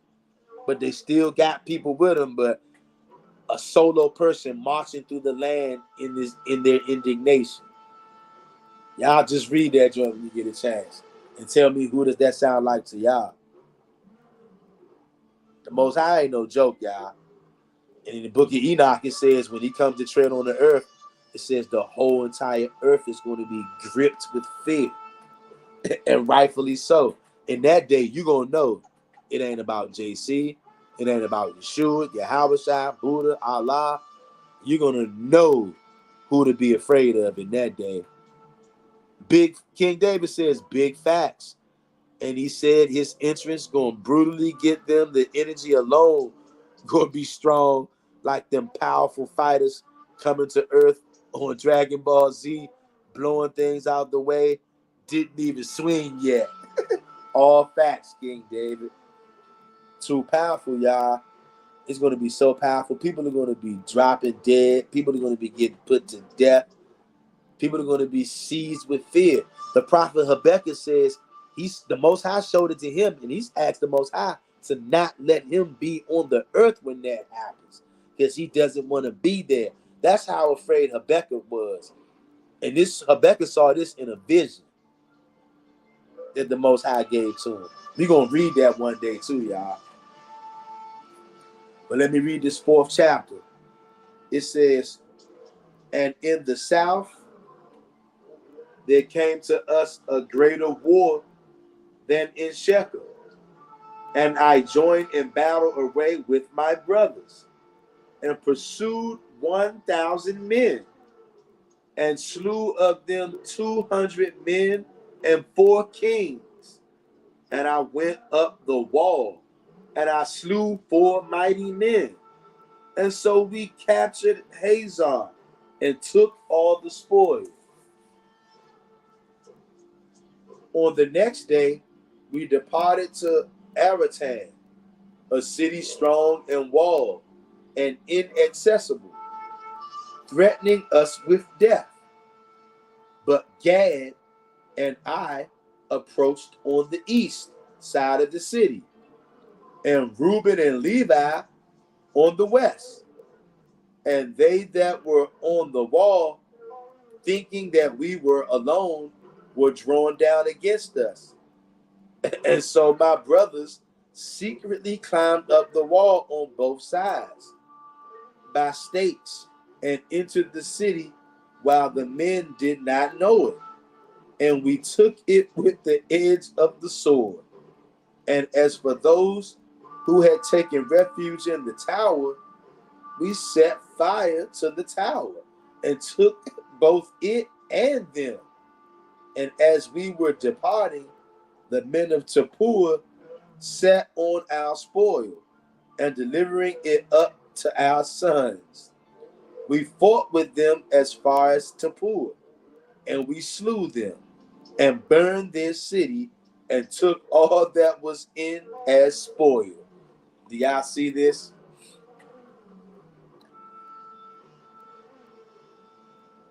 But they still got people with them, but a solo person marching through the land in their indignation. Y'all just read that joint when you get a chance and tell me, who does that sound like to y'all? The Most High ain't no joke, y'all. And in the book of Enoch, it says when he comes to tread on the earth, it says the whole entire earth is going to be gripped with fear. And rightfully so. In that day, you're going to know it ain't about JC. It ain't about Yeshua, Yahushua, Buddha, Allah. You're going to know who to be afraid of in that day. Big King David says big facts. And he said his entrance going to brutally get them. The energy alone going to be strong, like them powerful fighters coming to Earth on Dragon Ball Z, blowing things out the way. Didn't even swing yet. All facts, King David. Too powerful, y'all. It's going to be so powerful. People are going to be dropping dead. People are going to be getting put to death. People are going to be seized with fear. The prophet Habakkuk says the Most High showed it to him, and he's asked the Most High to not let him be on the earth when that happens, because he doesn't want to be there. That's how afraid Habakkuk was. And this Habakkuk saw this in a vision that the Most High gave to him. We're going to read that one day too, y'all. But let me read this fourth chapter. It says, and in the south there came to us a greater war than in Shechem. And I joined in battle array with my brothers, and pursued 1,000 men, and slew of them 200 men and 4 kings. And I went up the wall, and I slew 4 mighty men. And so we captured Hazor, and took all the spoil. On the next day, we departed to Aratan, a city strong and walled and inaccessible, threatening us with death. But Gad and I approached on the east side of the city, and Reuben and Levi on the west. And they that were on the wall, thinking that we were alone, were drawn down against us. And so my brothers secretly climbed up the wall on both sides by stakes, and entered the city while the men did not know it. And we took it with the edge of the sword. And as for those who had taken refuge in the tower, we set fire to the tower, and took both it and them. And as we were departing, the men of Tappuah sat on our spoil, and delivering it up to our sons. We fought with them as far as Tappuah, and we slew them, and burned their city, and took all that was in as spoil. Do y'all see this?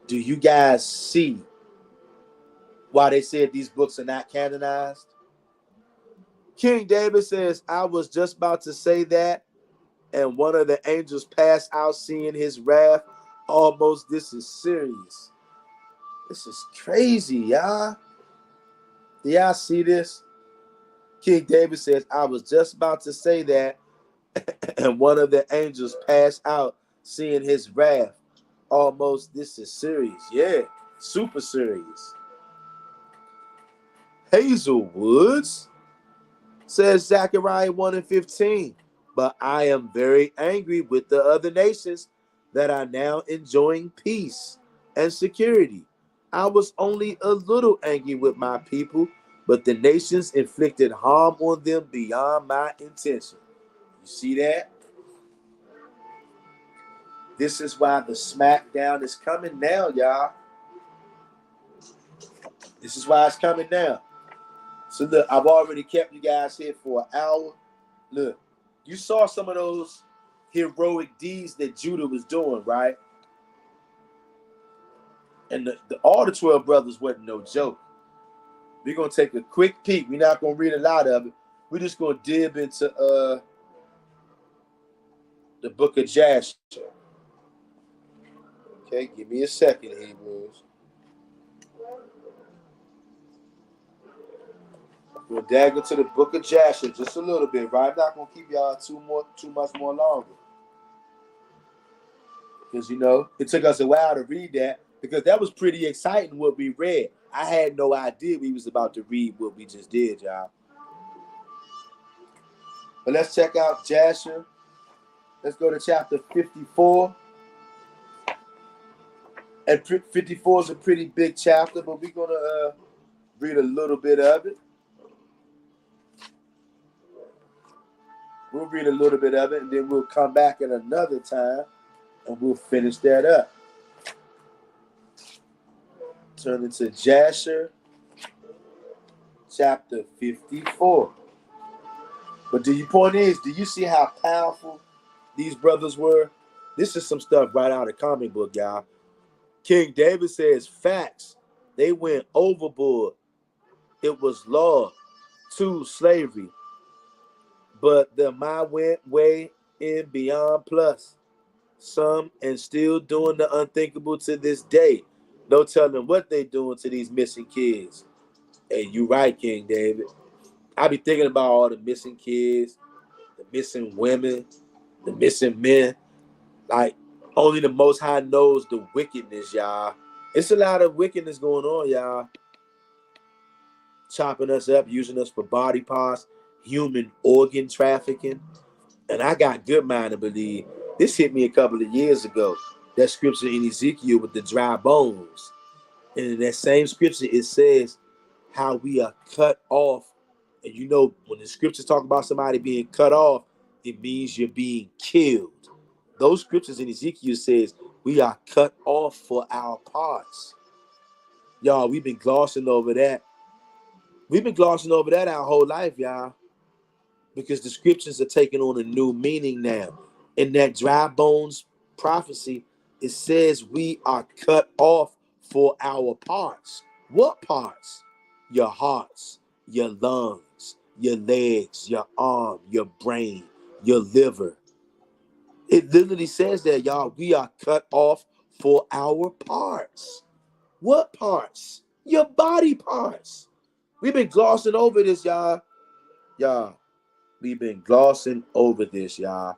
Do you guys see why they said these books are not canonized? King David says, I was just about to say that, and one of the angels passed out, seeing his wrath. Almost, this is serious. This is crazy, y'all. Do y'all see this? King David says, I was just about to say that, and one of the angels passed out, seeing his wrath. Almost, this is serious. Yeah, super serious. Hazelwoods says Zechariah 1:15. But I am very angry with the other nations that are now enjoying peace and security. I was only a little angry with my people, but the nations inflicted harm on them beyond my intention. You see that? This is why the smackdown is coming now, y'all. This is why it's coming now. So look, I've already kept you guys here for an hour. Look, you saw some of those heroic deeds that Judah was doing, right? And all the 12 brothers wasn't no joke. We're going to take a quick peek. We're not going to read a lot of it. We're just going to dip into the book of Jasher. Okay, give me a second, Hebrews. We'll dig into the book of Jasher just a little bit, right? I'm not going to keep y'all too much more longer. Because, it took us a while to read that because that was pretty exciting what we read. I had no idea we was about to read what we just did, y'all. But let's check out Jasher. Let's go to chapter 54. And 54 is a pretty big chapter, but we're going to read a little bit of it. We'll read a little bit of it, and then we'll come back at another time, and we'll finish that up. Turn into Jasher, chapter 54. But the point is, do you see how powerful these brothers were? This is some stuff right out of comic book, y'all. King David says, facts. They went overboard. It was law to slavery. But the my went way in beyond plus. Some and still doing the unthinkable to this day. No telling what they doing to these missing kids. Hey, you right, King David. I be thinking about all the missing kids, the missing women, the missing men. Like, only the Most High knows the wickedness, y'all. It's a lot of wickedness going on, y'all. Chopping us up, using us for body parts, human organ trafficking. And I got good mind to believe. This hit me a couple of years ago. That scripture in Ezekiel with the dry bones. And in that same scripture, it says how we are cut off. And when the scriptures talk about somebody being cut off, it means you're being killed. Those scriptures in Ezekiel says we are cut off for our parts. Y'all, we've been glossing over that. We've been glossing over that our whole life, y'all. Because the scriptures are taking on a new meaning now. In that dry bones prophecy, it says we are cut off for our parts. What parts? Your hearts, your lungs, your legs, your arm, your brain, your liver. It literally says that, y'all, we are cut off for our parts. What parts? Your body parts. We've been glossing over this, y'all. Y'all, we've been glossing over this, y'all.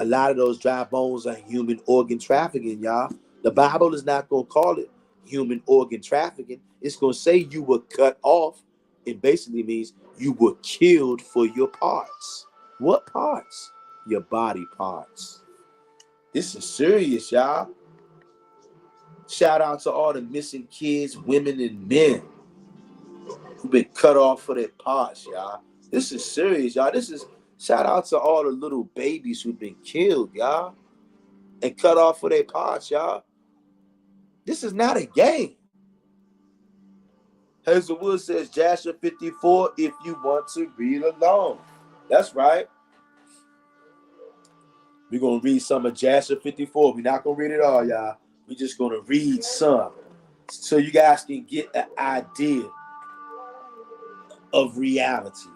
A lot of those dry bones are human organ trafficking, y'all. The Bible is not going to call it human organ trafficking. It's going to say you were cut off. It basically means you were killed for your parts. What parts? Your body parts. This is serious, y'all. Shout out to all the missing kids, women, and men who've been cut off for their parts, y'all. This is serious, y'all. Shout out to all the little babies who've been killed, y'all, and cut off for their parts, y'all. This is not a game. Hazelwood says Jasher 54 if you want to read along. That's right. We're going to read some of Jasher 54. We're not going to read it all, y'all. We're just going to read some so you guys can get an idea of reality.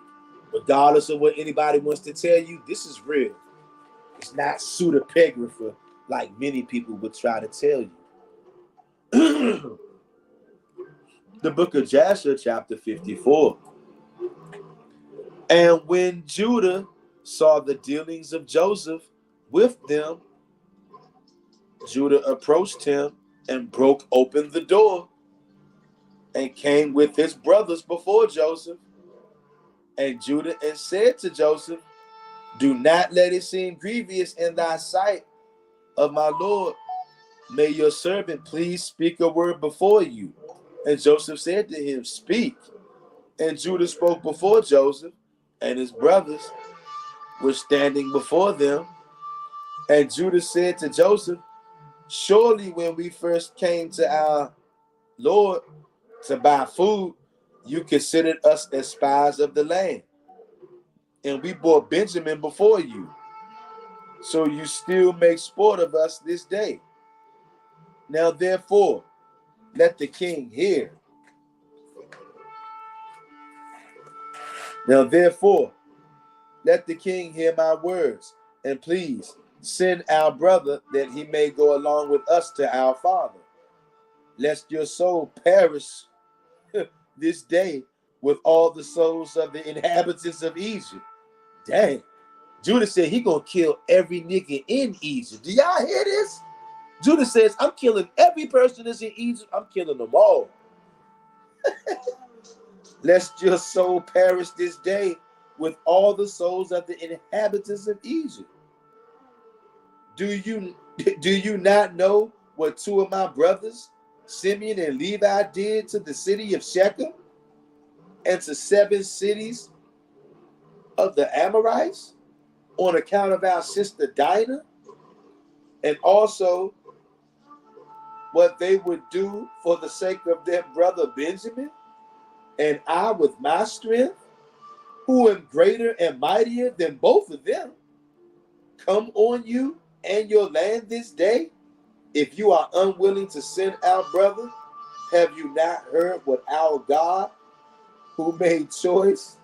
Regardless of what anybody wants to tell you, this is real. It's not pseudepigrapher like many people would try to tell you. The book of Jasher, chapter 54. And when Judah saw the dealings of Joseph with them, Judah approached him and broke open the door and came with his brothers before Joseph. And Judah and said to Joseph, do not let it seem grievous in thy sight of my Lord. May your servant please speak a word before you. And Joseph said to him, speak. And Judah spoke before Joseph, and his brothers were standing before them. And Judah said to Joseph, surely when we first came to our Lord to buy food, you considered us as spies of the land. And we brought Benjamin before you. So you still make sport of us this day. Now therefore, let the king hear. Now therefore, let the king hear my words, and please send our brother that he may go along with us to our father, lest your soul perish this day with all the souls of the inhabitants of Egypt. Dang. Judah said he gonna kill every nigga in Egypt. Do y'all hear this? Judah says, I'm killing every person that's in Egypt. I'm killing them all. Lest your soul perish this day with all the souls of the inhabitants of Egypt. Do you not know what two of my brothers, Simeon and Levi, did to the city of Shechem and to 7 cities of the Amorites on account of our sister Dinah, and also what they would do for the sake of their brother Benjamin, and I with my strength, who am greater and mightier than both of them, come on you and your land this day? If you are unwilling to send our brother, have you not heard what our God, who made choice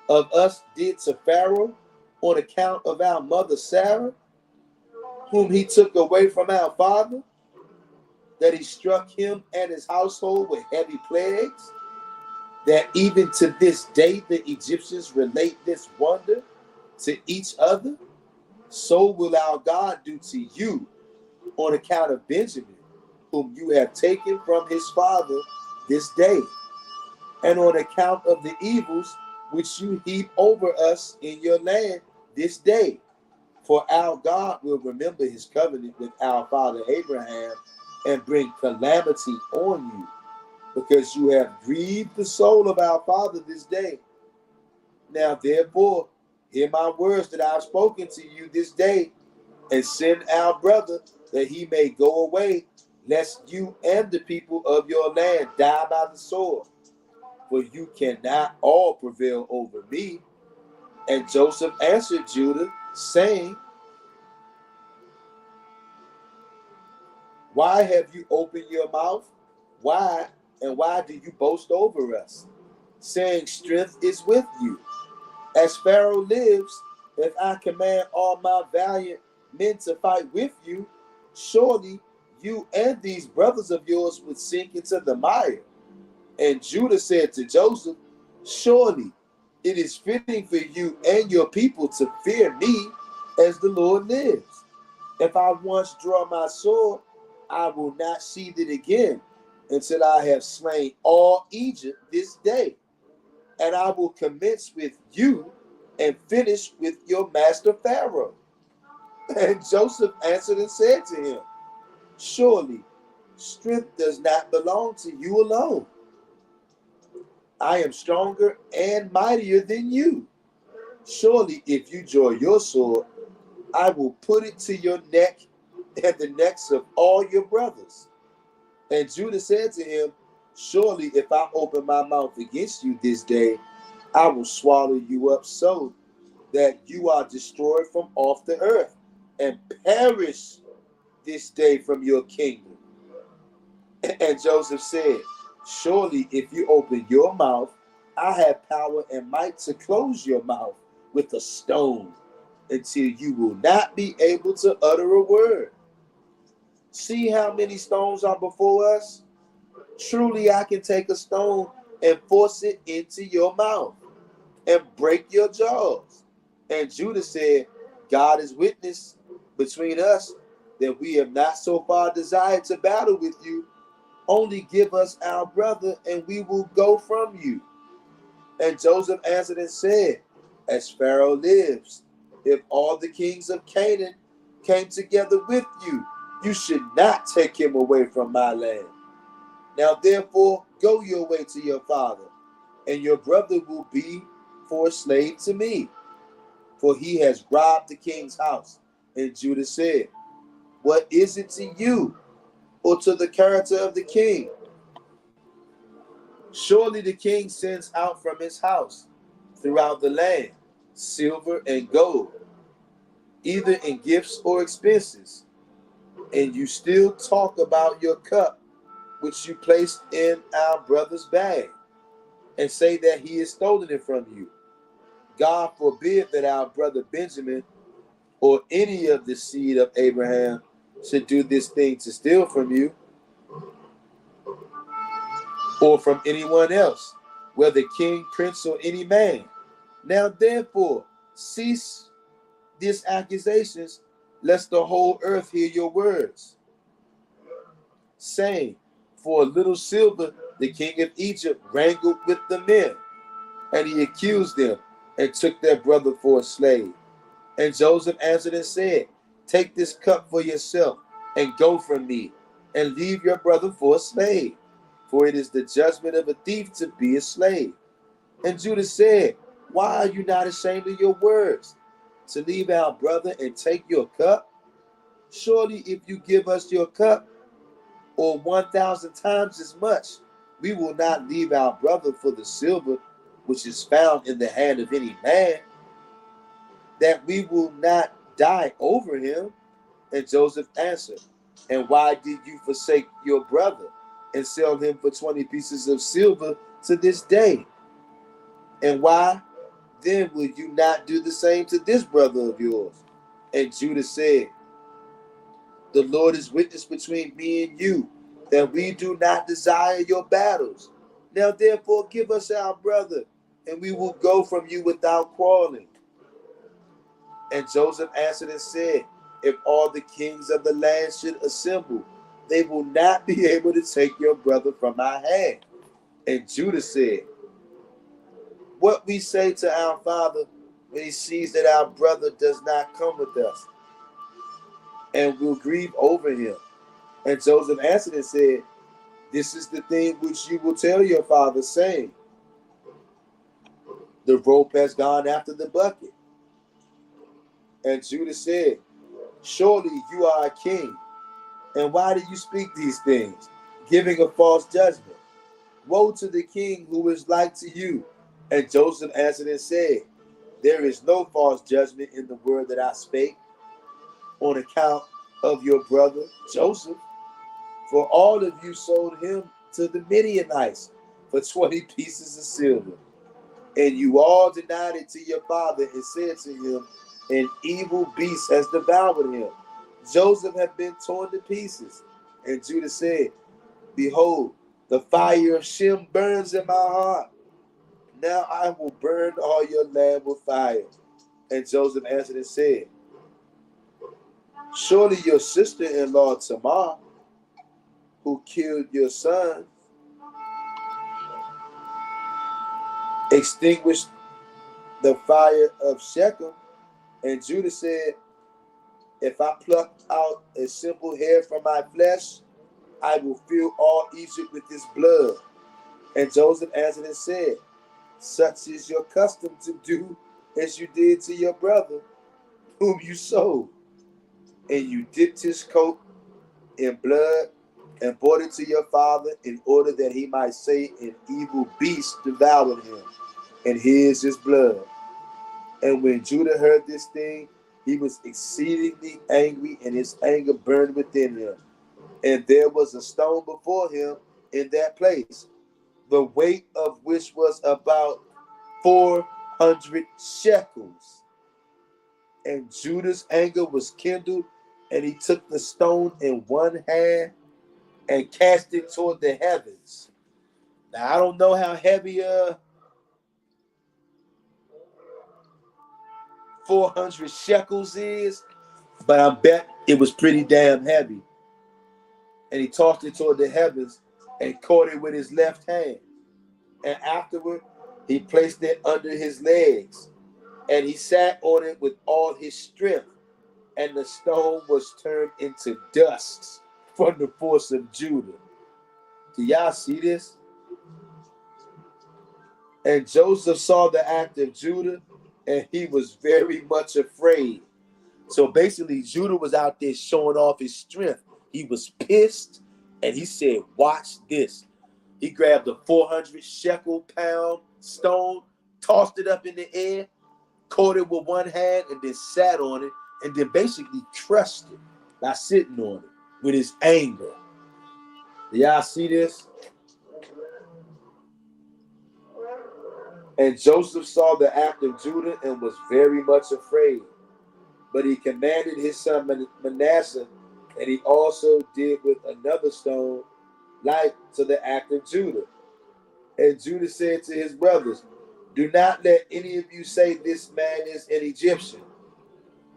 of us, did to Pharaoh on account of our mother Sarah, whom he took away from our father, that he struck him and his household with heavy plagues, that even to this day the Egyptians relate this wonder to each other? So will our God do to you on account of Benjamin, whom you have taken from his father this day, and on account of the evils which you heap over us in your land this day. For our God will remember his covenant with our father Abraham and bring calamity on you, because you have grieved the soul of our father this day. Now therefore, hear my words that I have spoken to you this day, and send our brother that he may go away, lest you and the people of your land die by the sword. For you cannot all prevail over me. And Joseph answered Judah, saying, why have you opened your mouth? Why do you boast over us, saying strength is with you? As Pharaoh lives, if I command all my valiant men to fight with you, surely you and these brothers of yours would sink into the mire. And Judah said to Joseph, surely it is fitting for you and your people to fear me as the Lord lives. If I once draw my sword, I will not sheathe it again until I have slain all Egypt this day. And I will commence with you and finish with your master Pharaoh. And Joseph answered and said to him, surely strength does not belong to you alone. I am stronger and mightier than you. Surely if you draw your sword, I will put it to your neck and the necks of all your brothers. And Judah said to him, Surely if I open my mouth against you this day, I will swallow you up so that you are destroyed from off the earth and perish this day from your kingdom. And Joseph said, surely if you open your mouth, I have power and might to close your mouth with a stone until you will not be able to utter a word. See how many stones are before us? Truly I can take a stone and force it into your mouth and break your jaws. And Judah said, God is witness between us that we have not so far desired to battle with you. Only give us our brother, and we will go from you. And Joseph answered and said, as Pharaoh lives, if all the kings of Canaan came together with you, you should not take him away from my land. Now therefore go your way to your father, and your brother will be for a slave to me, for he has robbed the king's house. And Judah said, what is it to you, or to the character of the king? Surely the king sends out from his house throughout the land silver and gold, either in gifts or expenses. And you still talk about your cup, which you placed in our brother's bag, and say that he has stolen it from you. God forbid that our brother Benjamin or any of the seed of Abraham should do this thing to steal from you or from anyone else, whether king, prince, or any man. Now therefore cease these accusations, lest the whole earth hear your words, saying, for a little silver the king of Egypt wrangled with the men, and he accused them and took their brother for a slave. And Joseph answered and said, take this cup for yourself and go from me, and leave your brother for a slave, for it is the judgment of a thief to be a slave. And Judah said, why are you not ashamed of your words, to leave our brother and take your cup? Surely if you give us your cup, or 1,000 times as much, we will not leave our brother for the silver which is found in the hand of any man, that we will not die over him. And Joseph answered, and why did you forsake your brother and sell him for 20 pieces of silver to this day? And why then will you not do the same to this brother of yours? And Judah said, the Lord is witness between me and you, that we do not desire your battles. Now therefore give us our brother, and we will go from you without quarreling. And Joseph answered and said, if all the kings of the land should assemble, they will not be able to take your brother from my hand. And Judah said, what we say to our father when he sees that our brother does not come with us, and will grieve over him. And Joseph answered and said, this is the thing which you will tell your father, saying, the rope has gone after the bucket. And Judah said, surely you are a king, and why do you speak these things, giving a false judgment? Woe to the king who is like to you. And Joseph answered and said, there is no false judgment in the word that I spake on account of your brother Joseph. For all of you sold him to the Midianites for 20 pieces of silver. And you all denied it to your father and said to him, an evil beast has devoured him. Joseph had been torn to pieces. And Judah said, behold, the fire of Shem burns in my heart. Now I will burn all your land with fire. And Joseph answered and said, surely your sister-in-law Tamar, who killed your son, extinguished the fire of Shechem. And Judah said, if I pluck out a simple hair from my flesh, I will fill all Egypt with his blood. And Joseph answered and said, such is your custom to do as you did to your brother, whom you sold. And you dipped his coat in blood and brought it to your father in order that he might say an evil beast devoured him, and here's his blood. And when Judah heard this thing, he was exceedingly angry, and his anger burned within him. And there was a stone before him in that place, the weight of which was about 400 shekels. And Judah's anger was kindled, and he took the stone in one hand and cast it toward the heavens. Now, I don't know how heavy 400 shekels is, but I bet it was pretty damn heavy. And he tossed it toward the heavens and caught it with his left hand. And afterward, he placed it under his legs, and he sat on it with all his strength. And the stone was turned into dust from the force of Judah. Do y'all see this? And Joseph saw the act of Judah, and he was very much afraid. So basically, Judah was out there showing off his strength. He was pissed, and he said, watch this. He grabbed a 400 shekel pound stone, tossed it up in the air, caught it with one hand, and then sat on it, and then basically crushed it by sitting on it with his anger. Do y'all see this? And Joseph saw the act of Judah and was very much afraid. But he commanded his son Manasseh, and he also did with another stone like to the act of Judah. And Judah said to his brothers, do not let any of you say this man is an Egyptian,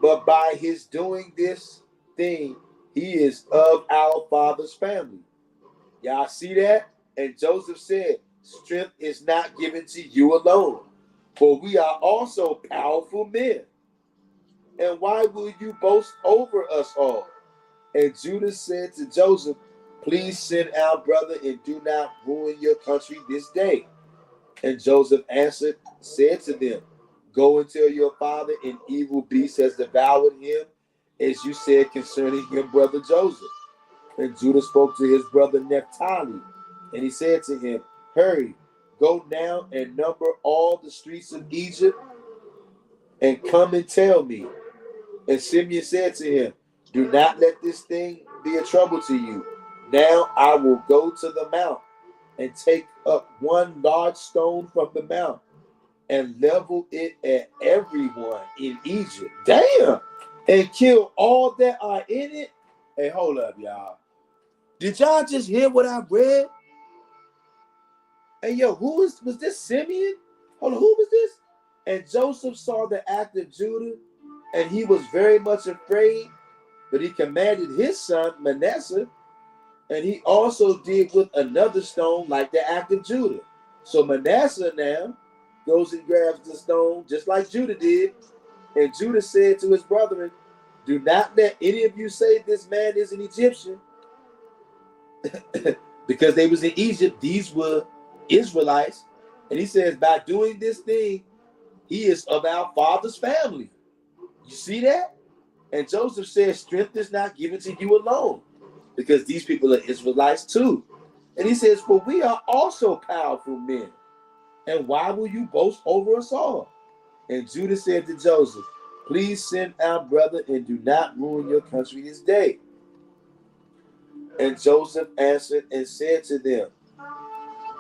but by his doing this thing, he is of our father's family. Y'all see that? And Joseph said, strength is not given to you alone, for we are also powerful men. And why will you boast over us all? And Judah said to Joseph, please send our brother and do not ruin your country this day. And Joseph answered, said to them, go and tell your father an evil beast has devoured him, as you said concerning your brother Joseph. And Judah spoke to his brother Naphtali, and he said to him, hurry, go now and number all the streets of Egypt, and come and tell me. And Simeon said to him, do not let this thing be a trouble to you. Now I will go to the mount and take up one large stone from the mount and level it at everyone in Egypt. Damn! And kill all that are in it. Hey, hold up, y'all. Did y'all just hear what I read? Hey, yo, was this Simeon? Hold on, who was this? And Joseph saw the act of Judah, and he was very much afraid, but he commanded his son Manasseh, and he also did with another stone like the act of Judah. So Manasseh now goes and grabs the stone just like Judah did. And Judah said to his brethren, do not let any of you say this man is an Egyptian. Because they was in Egypt, these were Israelites. And he says, by doing this thing, he is of our father's family. You see that? And Joseph says, strength is not given to you alone, because these people are Israelites too. And he says, for we are also powerful men. And why will you boast over us all? And Judah said to Joseph, please send our brother and do not ruin your country this day. And Joseph answered and said to them,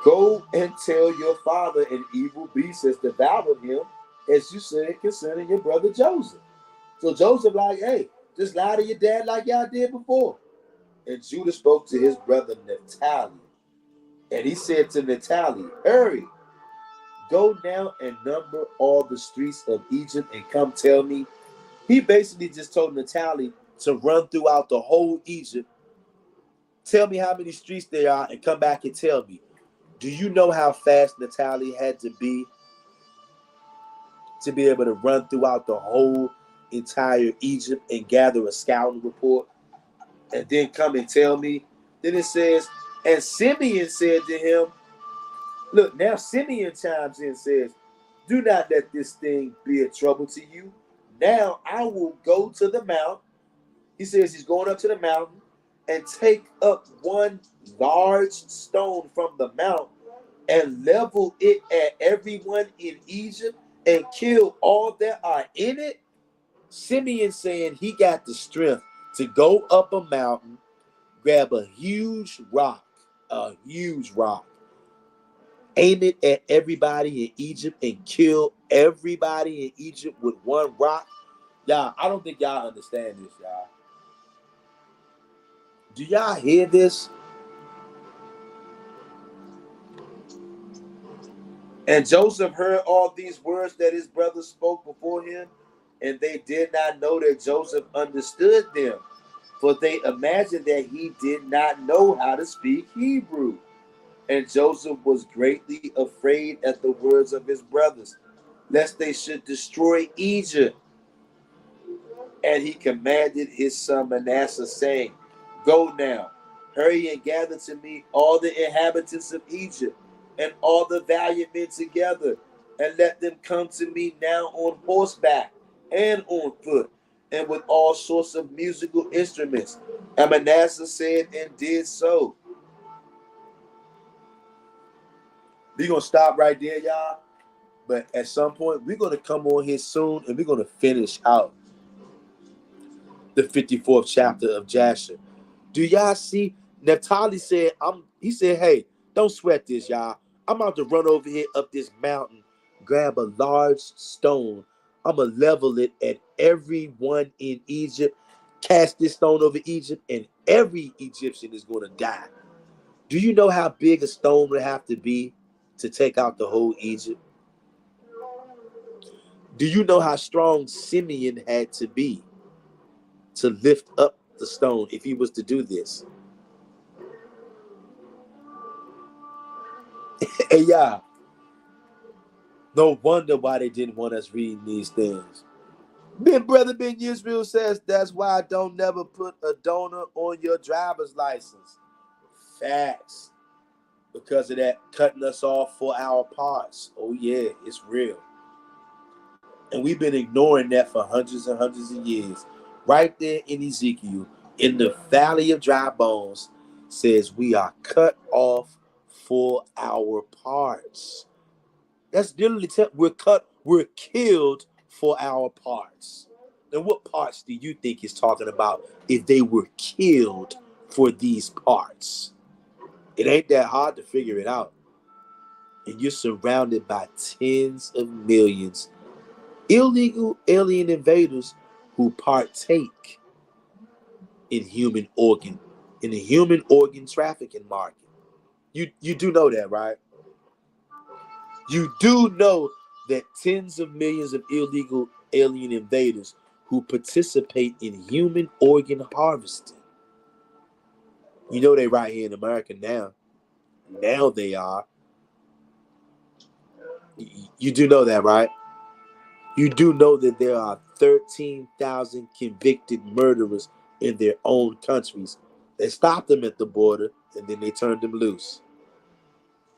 go and tell your father an evil beast has devoured him, as you said concerning your brother Joseph. So Joseph like, hey, just lie to your dad like y'all did before. And Judah spoke to his brother Naphtali. And he said to Naphtali, hurry, go now and number all the streets of Egypt and come tell me. He basically just told Naphtali to run throughout the whole Egypt. Tell me how many streets there are and come back and tell me. Do you know how fast Naphtali had to be able to run throughout the whole entire Egypt and gather a scouting report and then come and tell me? Then it says, and Simeon said to him, look, now Simeon chimes in and says, do not let this thing be a trouble to you. Now I will go to the mount. He says he's going up to the mountain, and take up one large stone from the mount and level it at everyone in Egypt and kill all that are in it? Simeon saying he got the strength to go up a mountain, grab a huge rock, aim it at everybody in Egypt and kill everybody in Egypt with one rock. Y'all, I don't think y'all understand this, y'all. Do y'all hear this? And Joseph heard all these words that his brothers spoke before him, and they did not know that Joseph understood them, for they imagined that he did not know how to speak Hebrew. And Joseph was greatly afraid at the words of his brothers, lest they should destroy Egypt. And he commanded his son Manasseh, saying, Go now, hurry and gather to me all the inhabitants of Egypt, and all the valiant men together, and let them come to me now on horseback, and on foot, and with all sorts of musical instruments. And Manasseh said and did so. We're going to stop right there, y'all. But at some point, we're going to come on here soon, and we're going to finish out the 54th chapter of Jasher. Do y'all see? Naphtali said, he said, hey, don't sweat this, y'all. I'm about to run over here up this mountain, grab a large stone. I'm going to level it at everyone in Egypt, cast this stone over Egypt, and every Egyptian is going to die. Do you know how big a stone would have to be to take out the whole Egypt? Do you know how strong Simeon had to be to lift up the stone if he was to do this? Hey, yeah, no wonder why they didn't want us reading these things. Brother Ben Israel says that's why I don't never put a donor on your driver's license. Facts. Because of that cutting us off for our parts. Oh yeah, it's real. And we've been ignoring that for hundreds and hundreds of years. Right there in Ezekiel, in the valley of dry bones, says we are cut off for our parts. That's literally we're killed for our parts. And what parts do you think he's talking about if they were killed for these parts? It ain't that hard to figure it out. And you're surrounded by tens of millions illegal alien invaders who partake in the human organ trafficking market. You do know that, right? You do know that tens of millions of illegal alien invaders who participate in human organ harvesting. You know they right here in America now. Now they are. You do know that, right? You do know that there are 13,000 convicted murderers in their own countries. They stopped them at the border and then they turned them loose.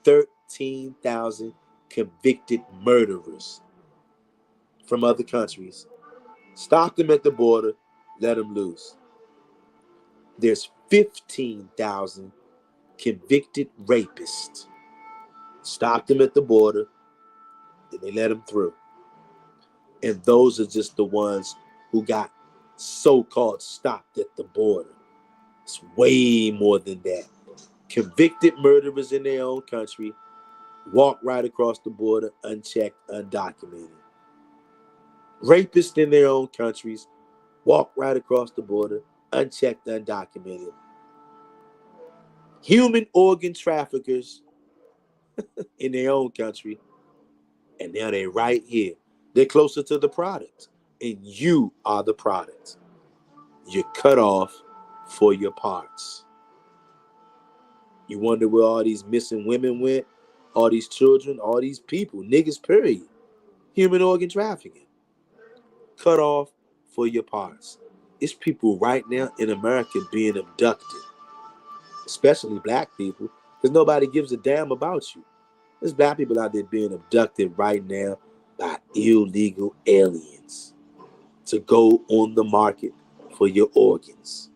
13,000 convicted murderers from other countries. Stopped them at the border, let them loose. There's 15,000 convicted rapists. Stopped them at the border, then they let them through. And those are just the ones who got so-called stopped at the border. It's way more than that. Convicted murderers in their own country walk right across the border unchecked, undocumented. Rapists in their own countries walk right across the border unchecked, undocumented. Human organ traffickers in their own country, and now they're right here. They're closer to the product, and you are the product. You're cut off for your parts. You wonder where all these missing women went, all these children, all these people, niggas, period. Human organ trafficking. Cut off for your parts. It's people right now in America being abducted, especially black people, because nobody gives a damn about you. There's black people out there being abducted right now by illegal aliens to go on the market for your organs.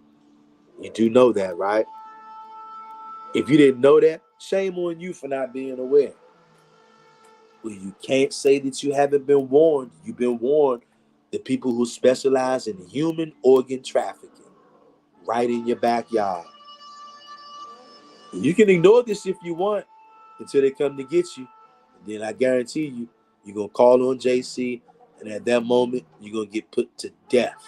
You do know that, right? If you didn't know that, shame on you for not being aware. Well, you can't say that you haven't been warned. You've been warned. The people who specialize in human organ trafficking, right in your backyard. And you can ignore this if you want until they come to get you. And then I guarantee you, you're going to call on JC, and at that moment, you're going to get put to death.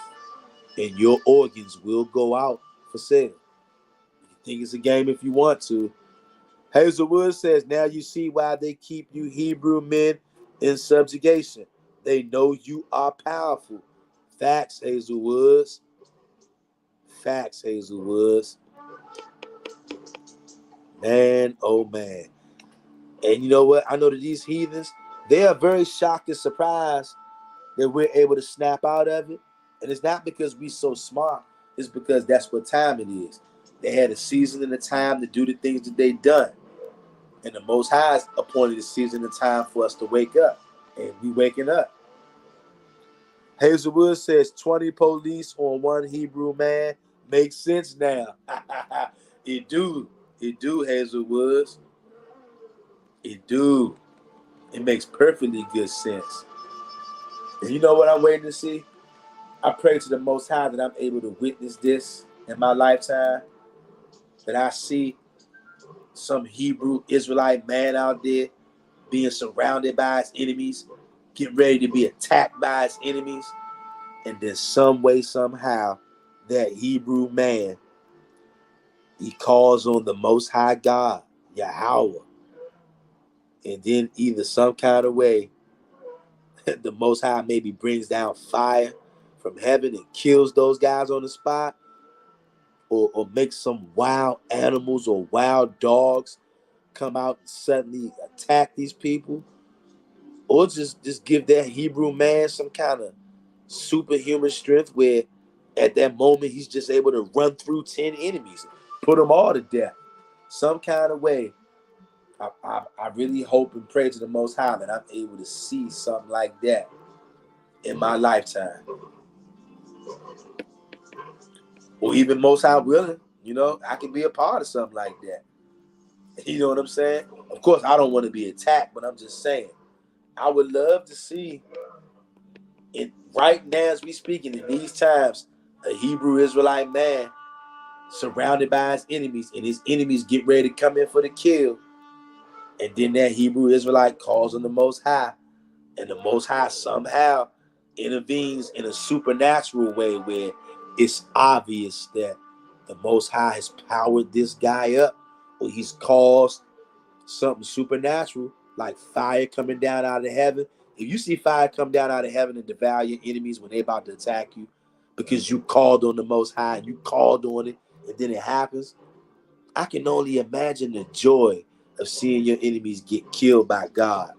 And your organs will go out for sale. You think it's a game if you want to. Hazelwood says, now you see why they keep you Hebrew men in subjugation. They know you are powerful. Facts, Hazelwoods. Facts, Hazelwoods. Man, oh man. And you know what? I know that these heathens, they are very shocked and surprised that we're able to snap out of it. And it's not because we're so smart. It's because that's what time it is. They had a season and a time to do the things that they done. And the Most High has appointed a season and time for us to wake up. And we waking up. Hazelwood says 20 police on one Hebrew man makes sense now. It do. It do, Hazelwoods. It do. It makes perfectly good sense. And you know what I'm waiting to see? I pray to the Most High that I'm able to witness this in my lifetime. That I see some Hebrew Israelite man out there being surrounded by his enemies, getting ready to be attacked by his enemies. And then some way, somehow, that Hebrew man, he calls on the Most High God, Yahweh. And then either some kind of way, the Most High maybe brings down fire from heaven and kills those guys on the spot, or makes some wild animals or wild dogs come out and suddenly attack these people, or just give that Hebrew man some kind of superhuman strength where at that moment he's just able to run through 10 enemies, put them all to death. Some kind of way, I really hope and pray to the Most High that I'm able to see something like that in my lifetime. Or even Most High willing, I can be a part of something like that. You know what I'm saying? Of course, I don't want to be attacked, but I'm just saying, I would love to see it right now as we speaking in these times, a Hebrew Israelite man surrounded by his enemies, and his enemies get ready to come in for the kill. And then that Hebrew Israelite calls on the Most High, and the Most High somehow intervenes in a supernatural way where it's obvious that the Most High has powered this guy up, or he's caused something supernatural, like fire coming down out of heaven. If you see fire come down out of heaven and devour your enemies when they're about to attack you because you called on the Most High and you called on it, and then it happens, I can only imagine the joy of seeing your enemies get killed by God.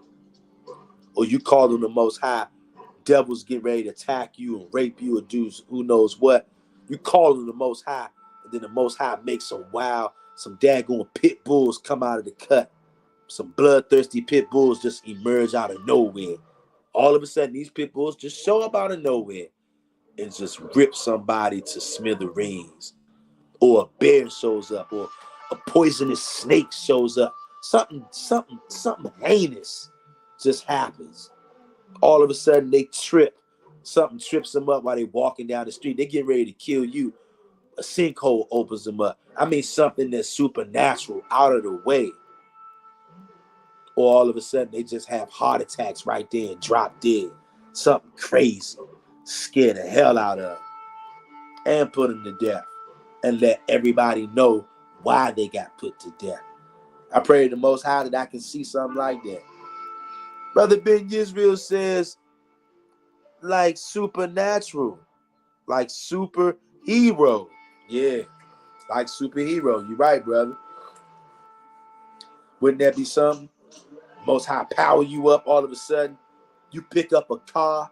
Or you call on the Most High, devils get ready to attack you and rape you or do who knows what. You call on the Most High, and then the Most High makes some daggone pit bulls come out of the cut. Some bloodthirsty pit bulls just emerge out of nowhere. All of a sudden, these pit bulls just show up out of nowhere and just rip somebody to smithereens. Or a bear shows up, or a poisonous snake shows up. Something heinous just happens. All of a sudden, they trip. Something trips them up while they're walking down the street. They get ready to kill you. A sinkhole opens them up. I mean, something that's supernatural, out of the way. Or all of a sudden they just have heart attacks right there and drop dead. Something crazy. Scare the hell out of them. And put them to death. And let everybody know why they got put to death. I pray to the Most High that I can see something like that. Brother Ben Israel says, like supernatural. Like superhero. Yeah. Like superhero. You're right, brother. Wouldn't that be something? Most High power you up all of a sudden. You pick up a car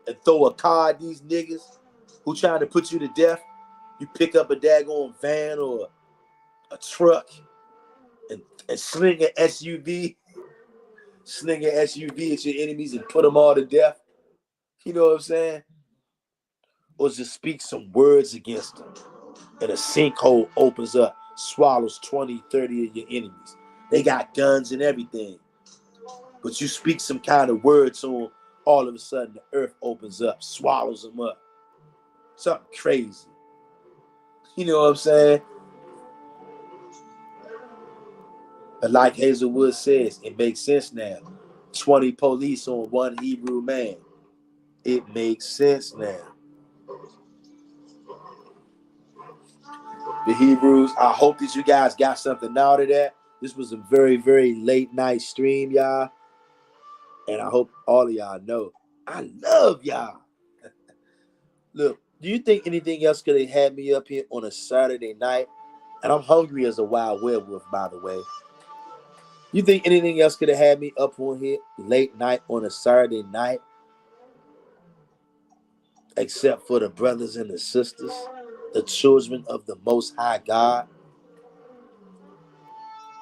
and throw a car at these niggas who trying to put you to death. You pick up a daggone van or a truck and sling an SUV at your enemies and put them all to death. You know what I'm saying? Or just speak some words against them. and a sinkhole opens up, swallows 20, 30 of your enemies. They got guns and everything. But you speak some kind of word to them, all of a sudden the earth opens up, swallows them up. Something crazy. You know what I'm saying? But like Hazelwood says, it makes sense now. 20 police on one Hebrew man. It makes sense now. The Hebrews, I hope that you guys got something out of that. This was a very, very late night stream, y'all. And I hope all of y'all know I love y'all. Look, do you think anything else could have had me up here on a Saturday night? And I'm hungry as a wild werewolf, by the way. You think anything else could have had me up on here late night on a Saturday night? Except for the brothers and the sisters, the children of the Most High God.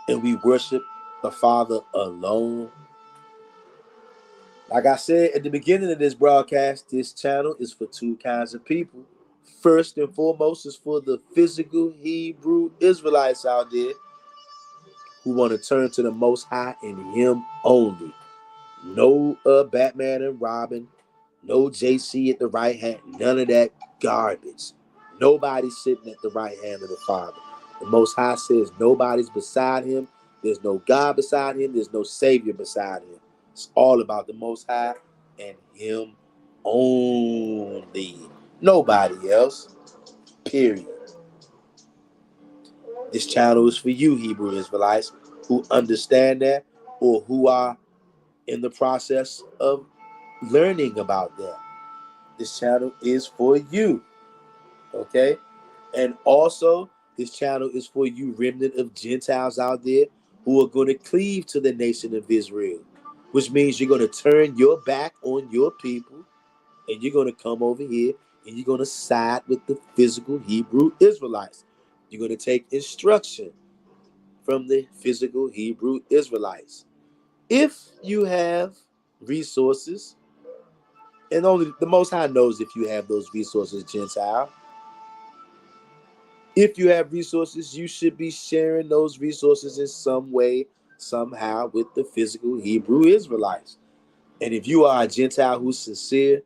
And we worship the Father alone. Like I said at the beginning of this broadcast, this channel is for two kinds of people. First and foremost is for the physical Hebrew Israelites out there who want to turn to the Most High and Him only. No Batman and Robin, no JC at the right hand, none of that garbage. Nobody's sitting at the right hand of the Father. The Most High says nobody's beside Him. There's no God beside Him. There's no Savior beside Him. It's all about the Most High and Him only. Nobody else. Period. This channel is for you, Hebrew Israelites, who understand that or who are in the process of learning about that. This channel is for you. Okay? And also, this channel is for you remnant of Gentiles out there who are going to cleave to the nation of Israel, which means you're going to turn your back on your people and you're going to come over here and you're going to side with the physical Hebrew Israelites. You're going to take instruction from the physical Hebrew Israelites. If you have resources, and only the Most High knows if you have those resources, Gentile. If you have resources, you should be sharing those resources in some way, somehow, with the physical Hebrew Israelites. And if you are a Gentile who's sincere,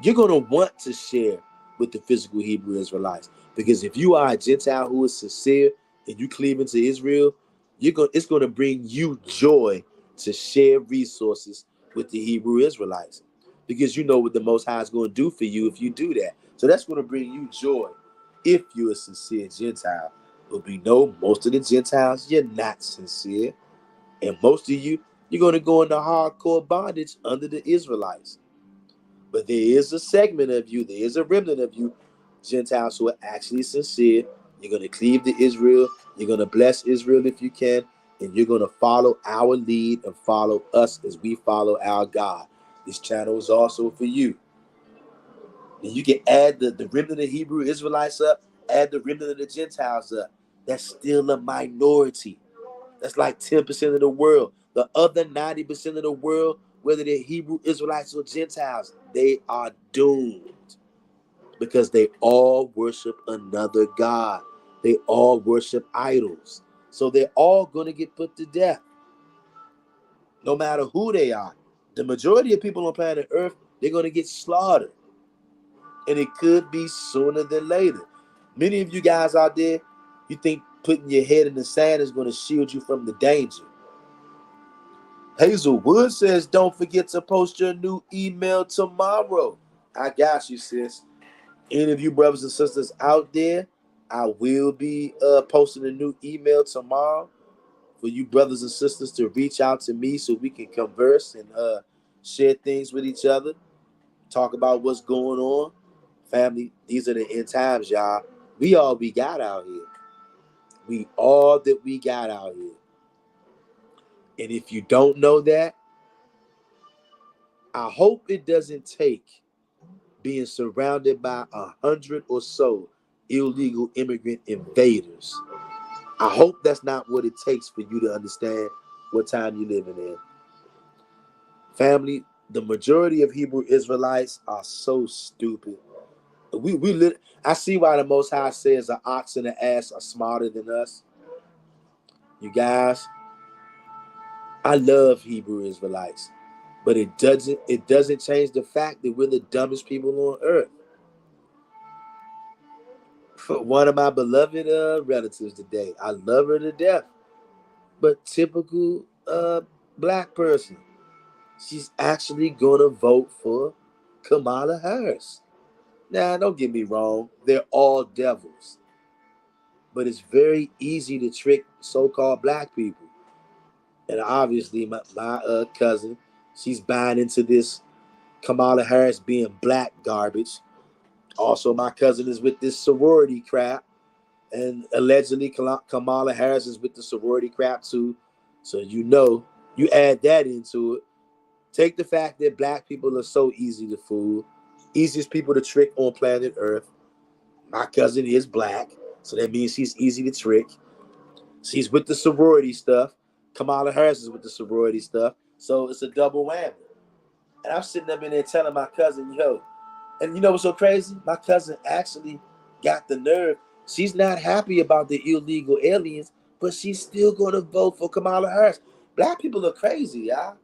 you're going to want to share with the physical Hebrew Israelites. Because if you are a Gentile who is sincere and you cleave into Israel, it's going to bring you joy to share resources with the Hebrew Israelites. Because you know what the Most High is going to do for you if you do that. So that's going to bring you joy if you're a sincere Gentile. But we know most of the Gentiles, you're not sincere. And most of you, you're going to go into hardcore bondage under the Israelites. But there is a segment of you, there is a remnant of you, Gentiles, who are actually sincere. You're going to cleave to Israel. You're going to bless Israel if you can. And you're going to follow our lead and follow us as we follow our God. This channel is also for you. And you can add the remnant of Hebrew Israelites up, add the remnant of the Gentiles up. That's still a minority. That's like 10% of the world. The other 90% of the world, whether they're Hebrew Israelites or Gentiles, they are doomed because they all worship another God. They all worship idols. So they're all going to get put to death, no matter who they are. The majority of people on planet Earth, they're going to get slaughtered. And it could be sooner than later. Many of you guys out there, you think putting your head in the sand is going to shield you from the danger. Hazelwood says, don't forget to post your new email tomorrow. I got you, sis. Any of you brothers and sisters out there, I will be posting a new email tomorrow for you brothers and sisters to reach out to me so we can converse and share things with each other, talk about what's going on. Family, these are the end times, y'all. We all we got out here. We all that we got out here. And if you don't know that, I hope it doesn't take being surrounded by 100 or so illegal immigrant invaders. I hope that's not what it takes for you to understand what time you're living in. Family, the majority of Hebrew Israelites are so stupid. I see why the Most High says an ox and an ass are smarter than us. You guys, I love Hebrew Israelites, but it doesn't change the fact that we're the dumbest people on earth. For one of my beloved relatives today, I love her to death, but typical black person, she's actually gonna vote for Kamala Harris. Now, don't get me wrong, they're all devils, but it's very easy to trick so-called black people. And obviously, my cousin, she's buying into this Kamala Harris being black garbage. Also, my cousin is with this sorority crap, and allegedly Kamala Harris is with the sorority crap too. So you add that into it. Take the fact that black people are so easy to fool, easiest people to trick on planet Earth. My cousin is black, so that means she's easy to trick. She's with the sorority stuff. Kamala Harris is with the sorority stuff. So it's a double whammy. And I'm sitting up in there telling my cousin, yo, and you know what's so crazy? My cousin actually got the nerve. She's not happy about the illegal aliens, but she's still going to vote for Kamala Harris. Black people are crazy, y'all.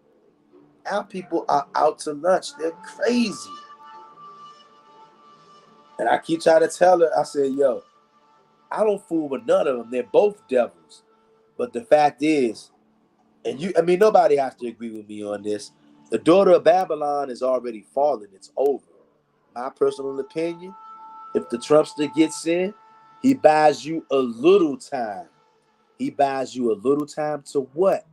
Our people are out to lunch. They're crazy. And I keep trying to tell her, I said, yo, I don't fool with none of them. They're both devils. But the fact is, nobody has to agree with me on this. The daughter of Babylon is already fallen. It's over. My personal opinion, if the Trumpster gets in, he buys you a little time. He buys you a little time to what?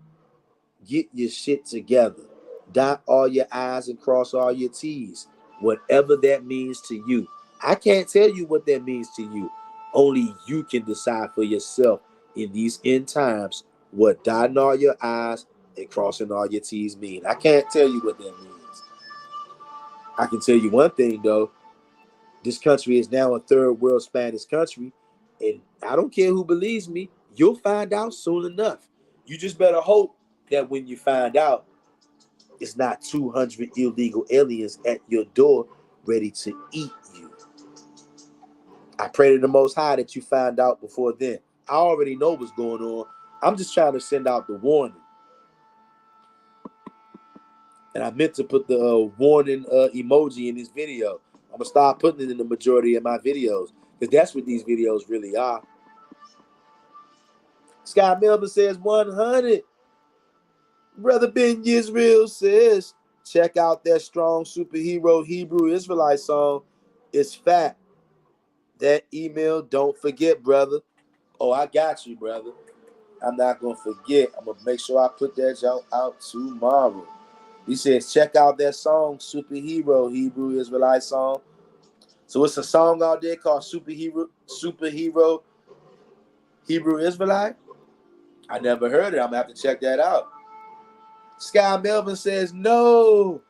Get your shit together. Dot all your I's and cross all your T's. Whatever that means to you. I can't tell you what that means to you. Only you can decide for yourself in these end times what dotting all your I's and crossing all your T's mean. I can't tell you what that means. I can tell you one thing though. This country is now a third world Spanish country. And I don't care who believes me, you'll find out soon enough. You just better hope that when you find out, it's not 200 illegal aliens at your door ready to eat you. I pray to the Most High that you find out before then. I already know what's going on. I'm just trying to send out the warning. And I meant to put the warning emoji in this video. I'm going to start putting it in the majority of my videos because that's what these videos really are. Scott Melvin says 100. Brother Ben Yisrael says, check out that strong superhero Hebrew Israelite song. It's fat. That email, don't forget, brother. Oh, I got you, brother. I'm not going to forget. I'm going to make sure I put that out tomorrow. He says, check out that song, Superhero Hebrew Israelite song. So it's a song out there called Superhero Hebrew Israelite. I never heard it. I'm going to have to check that out. Sky Melvin says, no.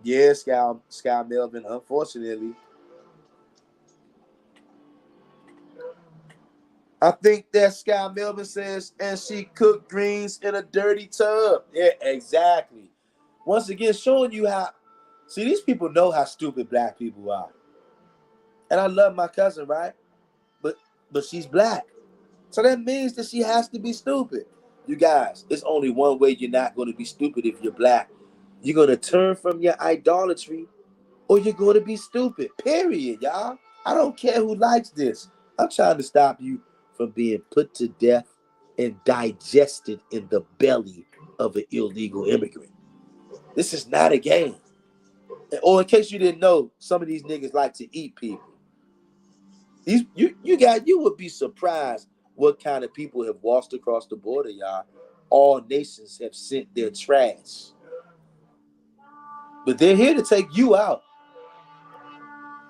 Yeah, Sky Melvin, unfortunately. I think that Sky Melvin says, and she cooked greens in a dirty tub. Yeah, exactly. Once again, showing you how, see, these people know how stupid black people are. And I love my cousin, right? But she's black. So that means that she has to be stupid. You guys, it's only one way you're not going to be stupid if you're black. You're going to turn from your idolatry or you're going to be stupid. Period, y'all. I don't care who likes this. I'm trying to stop you from being put to death and digested in the belly of an illegal immigrant. This is not a game. Or in case you didn't know, some of these niggas like to eat people. You would be surprised what kind of people have walked across the border, y'all. All nations have sent their trash. But they're here to take you out.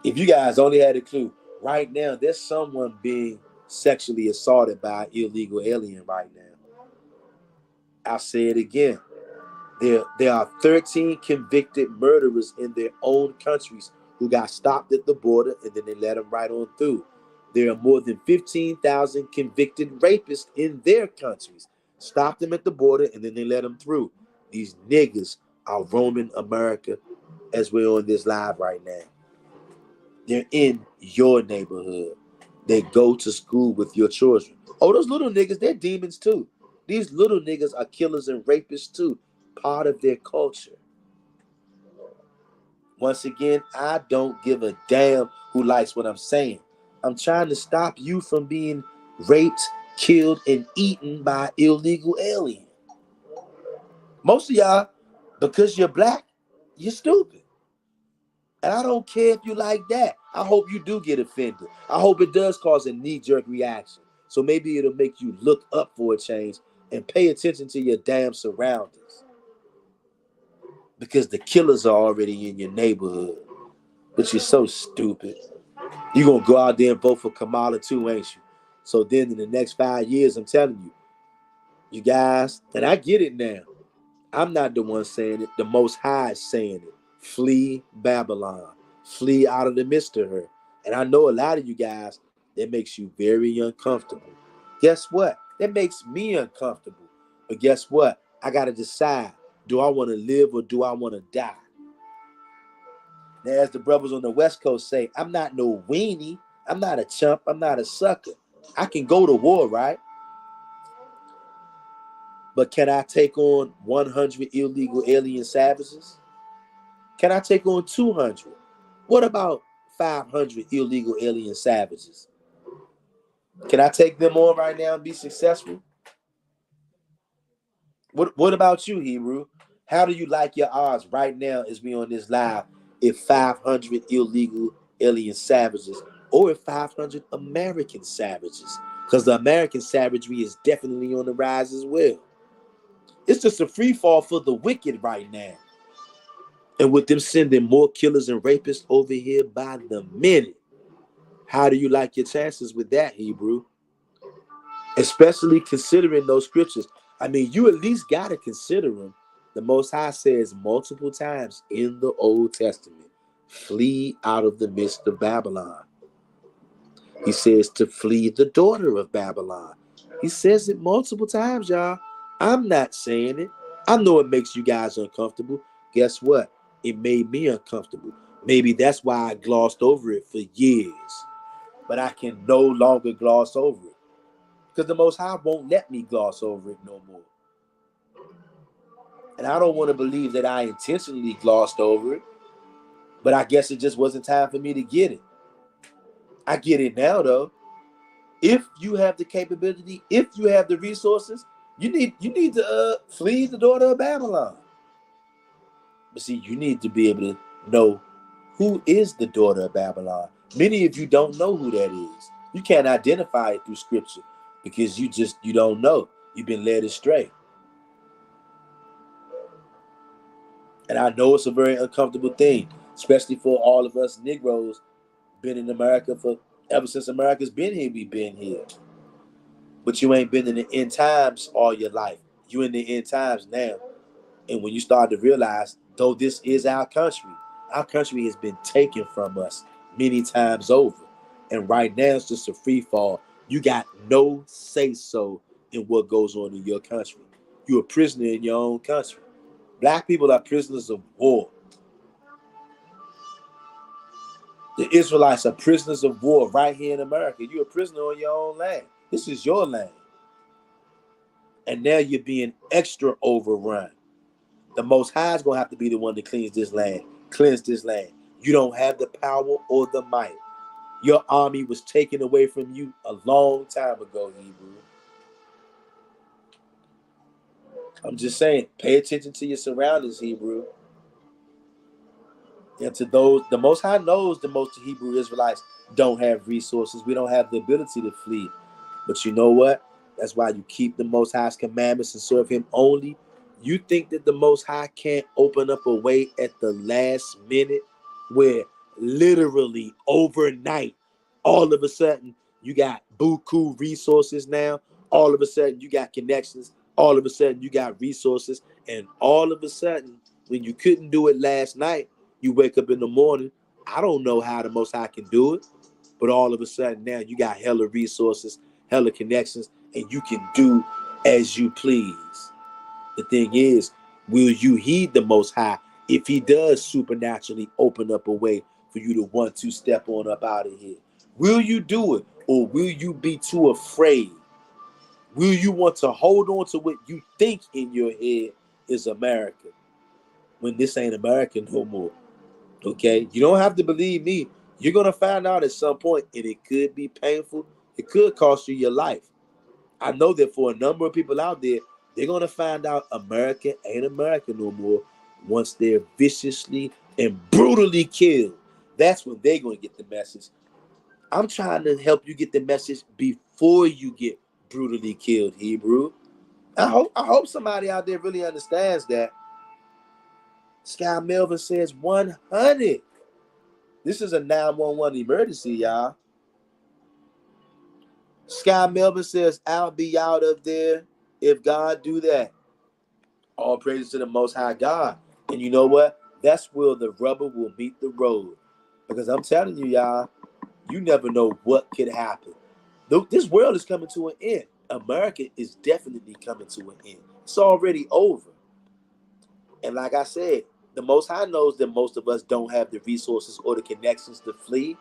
If you guys only had a clue, right now there's someone being sexually assaulted by an illegal alien right now. I'll say it again. There are 13 convicted murderers in their own countries who got stopped at the border and then they let them right on through. There are more than 15,000 convicted rapists in their countries. Stop them at the border and then they let them through. These niggas are roaming America as we're on this live right now. They're in your neighborhood. They go to school with your children. Oh, those little niggas, they're demons too. These little niggas are killers and rapists too. Part of their culture. Once again, I don't give a damn who likes what I'm saying. I'm trying to stop you from being raped, killed, and eaten by illegal aliens. Most of y'all, because you're black, you're stupid. And I don't care if you like that. I hope you do get offended. I hope it does cause a knee-jerk reaction. So maybe it'll make you look up for a change and pay attention to your damn surroundings. Because the killers are already in your neighborhood. But you're so stupid. You're going to go out there and vote for Kamala too, ain't you? So then in the next 5 years, I'm telling you, you guys, and I get it now. I'm not the one saying it. The Most High is saying it. Flee Babylon. Flee out of the midst of her. And I know a lot of you guys, that makes you very uncomfortable. Guess what? That makes me uncomfortable. But guess what? I got to decide. Do I want to live or do I want to die? Now, as the brothers on the West Coast say, I'm not no weenie. I'm not a chump. I'm not a sucker. I can go to war, right? But can I take on 100 illegal alien savages? Can I take on 200? What about 500 illegal alien savages? Can I take them on right now and be successful? What about you, Hebrew? How do you like your odds right now as we on this live if 500 illegal alien savages or if 500 American savages? Because the American savagery is definitely on the rise as well. It's just a free fall for the wicked right now. And with them sending more killers and rapists over here by the minute, how do you like your chances with that, Hebrew? Especially considering those scriptures. I mean, you at least got to consider them. The Most High says multiple times in the Old Testament, flee out of the midst of Babylon. He says to flee the daughter of Babylon. He says it multiple times, y'all. I'm not saying it. I know it makes you guys uncomfortable. Guess what? It made me uncomfortable. Maybe that's why I glossed over it for years. But I can no longer gloss over it. Because the Most High won't let me gloss over it no more. And I don't want to believe that I intentionally glossed over it. But I guess it just wasn't time for me to get it. I get it now, though. If you have the capability, if you have the resources, you need to flee the daughter of Babylon. But see, you need to be able to know who is the daughter of Babylon. Many of you don't know who that is. You can't identify it through scripture because you don't know. You've been led astray. And I know it's a very uncomfortable thing, especially for all of us Negroes been in America for ever since America's been here, we've been here. But you ain't been in the end times all your life. You in the end times now. And when you start to realize, though this is our country has been taken from us many times over. And right now it's just a free fall. You got no say-so in what goes on in your country. You're a prisoner in your own country. Black people are prisoners of war. The Israelites are prisoners of war right here in America. You're a prisoner on your own land. This is your land. And now you're being extra overrun. The Most High is going to have to be the one to cleanse this land. You don't have the power or the might. Your army was taken away from you a long time ago, Hebrew. I'm just saying, pay attention to your surroundings, Hebrew. And to those, the Most High knows the most Hebrew Israelites don't have resources. We don't have the ability to flee. But you know what? That's why you keep the Most High's commandments and serve him only. You think that the Most High can't open up a way at the last minute where literally overnight, all of a sudden, you got buku resources now. All of a sudden, you got connections. All of a sudden, you got resources. And all of a sudden, when you couldn't do it last night, you wake up in the morning. I don't know how the Most High can do it, but all of a sudden now you got hella resources, hella connections, and you can do as you please. The thing is, will you heed the Most High if he does supernaturally open up a way for for you to want to step on up out of here? Will you do it, or will you be too afraid? Will you want to hold on to what you think in your head is America when this ain't America no more? Okay? You don't have to believe me. You're going to find out at some point, and it could be painful. It could cost you your life. I know that for a number of people out there, they're going to find out America ain't America no more once they're viciously and brutally killed. That's when they're going to get the message. I'm trying to help you get the message before you get brutally killed, Hebrew. I hope somebody out there really understands that. Sky Melvin says 100. This is a 911 emergency, y'all. Sky Melvin says, I'll be out of there if God do that. All praises to the Most High God. And you know what? That's where the rubber will meet the road. Because I'm telling you, y'all, you never know what could happen. This world is coming to an end. America is definitely coming to an end. It's already over. And like I said, the Most High knows that most of us don't have the resources or the connections to flee.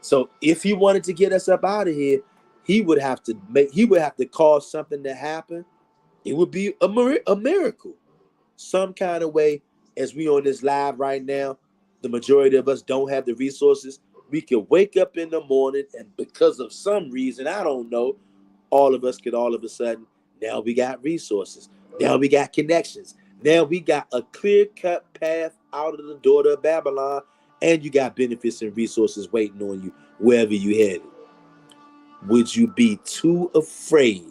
So if he wanted to get us up out of here, he would have to cause something to happen. It would be a miracle. Some kind of way, as we on this live right now, the majority of us don't have the resources. We could wake up in the morning, and because of some reason, I don't know, all of us could all of a sudden, now we got resources. Now we got connections. Now we got a clear-cut path out of the door of Babylon, and you got benefits and resources waiting on you wherever you headed. Would you be too afraid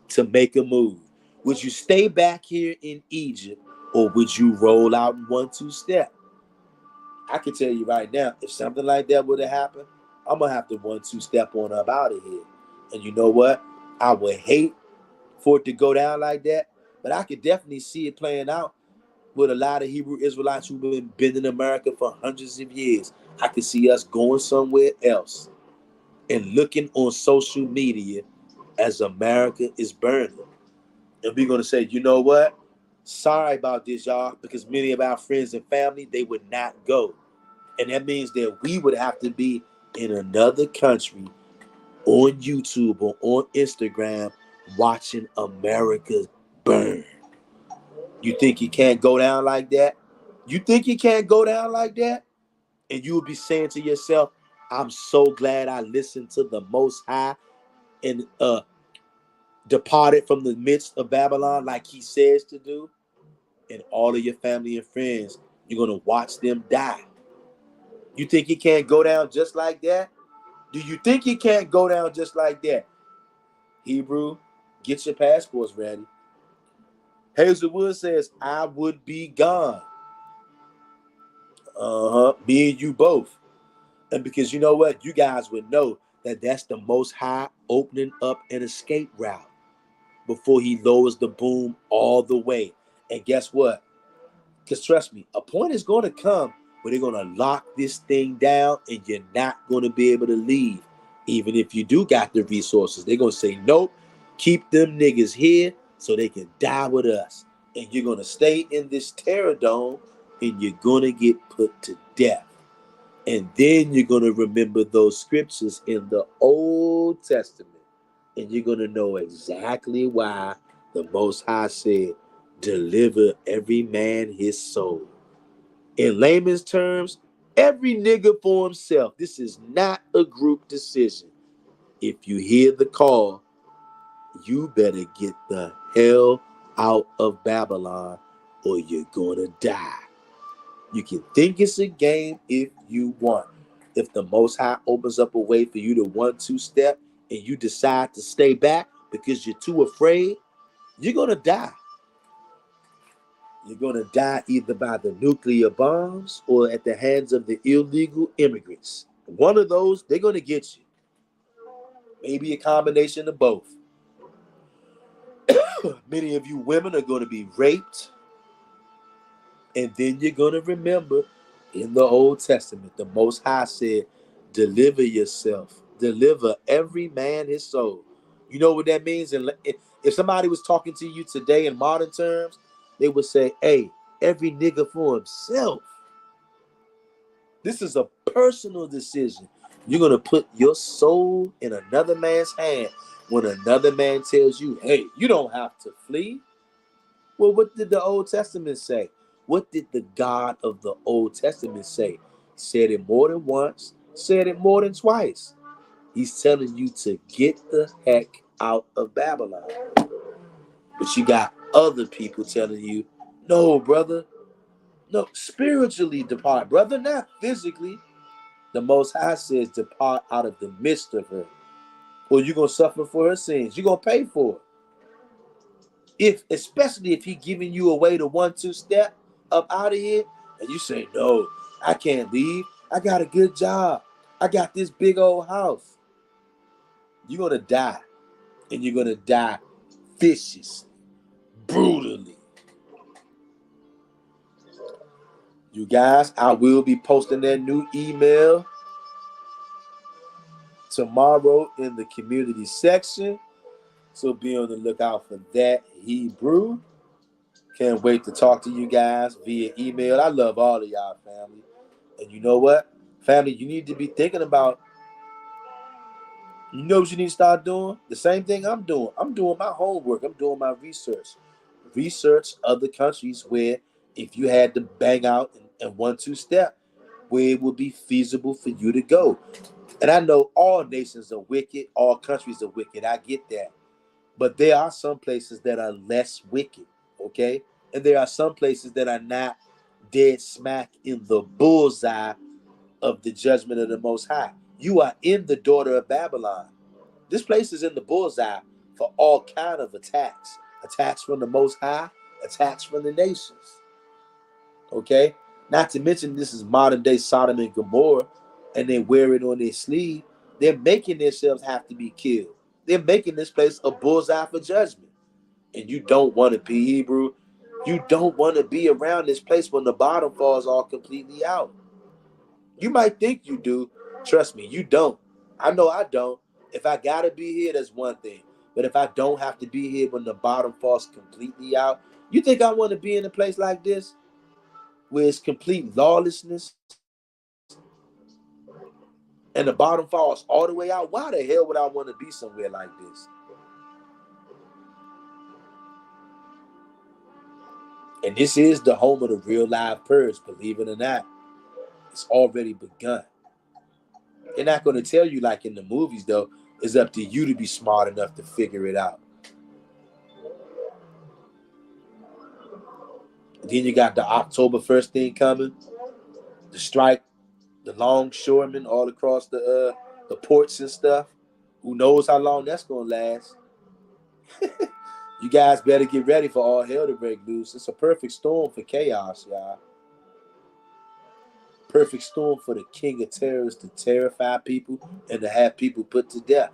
to make a move? Would you stay back here in Egypt, or would you roll out in 1-2 step? I can tell you right now, if something like that would have happened, I'm gonna have to 1-2 step on up out of here. And you know what? I would hate for it to go down like that, but I could definitely see it playing out with a lot of Hebrew Israelites who've been in America for hundreds of years. I could see us going somewhere else and looking on social media as America is burning. And we're going to say, you know what? Sorry about this, y'all, because many of our friends and family, they would not go. And that means that we would have to be in another country on YouTube or on Instagram watching America burn. You think it can't go down like that? You think it can't go down like that? And you will be saying to yourself, I'm so glad I listened to the Most High and departed from the midst of Babylon like he says to do. And all of your family and friends, you're going to watch them die. You think it can't go down just like that? Do you think it can't go down just like that? Hebrew, get your passports ready. Hazelwood says, I would be gone. Me and you both. And because you know what? You guys would know that that's the Most High opening up an escape route before he lowers the boom all the way. And guess what? Because trust me, a point is going to come where they're going to lock this thing down and you're not going to be able to leave. Even if you do got the resources, they're going to say, nope, keep them niggas here so they can die with us. And you're going to stay in this terror dome and you're going to get put to death. And then you're going to remember those scriptures in the Old Testament. And you're going to know exactly why the Most High said, deliver every man his soul. In layman's terms, every nigga for himself. This is not a group decision. If you hear the call, you better get the hell out of Babylon or you're going to die. You can think it's a game if you want. If the Most High opens up a way for you to 1-2 step and you decide to stay back because you're too afraid, you're going to die. You're going to die either by the nuclear bombs or at the hands of the illegal immigrants. One of those, they're going to get you. Maybe a combination of both. Many of you women are going to be raped. And then you're going to remember in the Old Testament, the Most High said, deliver yourself. Deliver every man his soul. You know what that means? And if somebody was talking to you today in modern terms, they would say, hey, every nigga for himself. This is a personal decision. You're going to put your soul in another man's hand when another man tells you, hey, you don't have to flee. Well, what did the Old Testament say? What did the God of the Old Testament say? He said it more than once, said it more than twice. He's telling you to get the heck out of Babylon. But you got other people telling you, no, brother, no, spiritually depart, brother, not physically. The Most High says, depart out of the midst of her. Or you're going to suffer for her sins. You're going to pay for it. Especially if he giving you away the 1-2 step up out of here, and you say, no, I can't leave. I got a good job. I got this big old house. You're going to die. And you're going to die viciously, brutally. You guys, I will be posting that new email tomorrow in the community section. So be on the lookout for that, Hebrew. Can't wait to talk to you guys via email. I love all of y'all, family. And you know what? Family, you need to be thinking about, you know what you need to start doing? The same thing I'm doing. I'm doing my homework. I'm doing my research. Research other countries where if you had to bang out in 1-2 step, where it would be feasible for you to go. And I know all nations are wicked, all countries are wicked. I get that. But there are some places that are less wicked, okay? And there are some places that are not dead smack in the bullseye of the judgment of the Most High. You are in the daughter of Babylon. This place is in the bullseye for all kind of attacks. Attacks from the Most High, attacks from the nations, okay? Not to mention this is modern day Sodom and Gomorrah, and they wear it on their sleeve. They're making themselves have to be killed. They're making this place a bullseye for judgment. And you don't want to be Hebrew. You don't want to be around this place when the bottom falls all completely out. You might think you do. Trust me, you don't. I know I don't. If I gotta be here, that's one thing. But if I don't have to be here when the bottom falls completely out, you think I want to be in a place like this where it's complete lawlessness and the bottom falls all the way out? Why the hell would I want to be somewhere like this? And this is the home of the real live purge, believe it or not. It's already begun. They're not going to tell you like in the movies, though. It's up to you to be smart enough to figure it out. Then you got the October 1st thing coming, the strike, the longshoremen all across the ports and stuff. Who knows how long that's going to last? You guys better get ready for all hell to break loose. It's a perfect storm for chaos, y'all. Perfect storm for the king of terrors to terrify people and to have people put to death.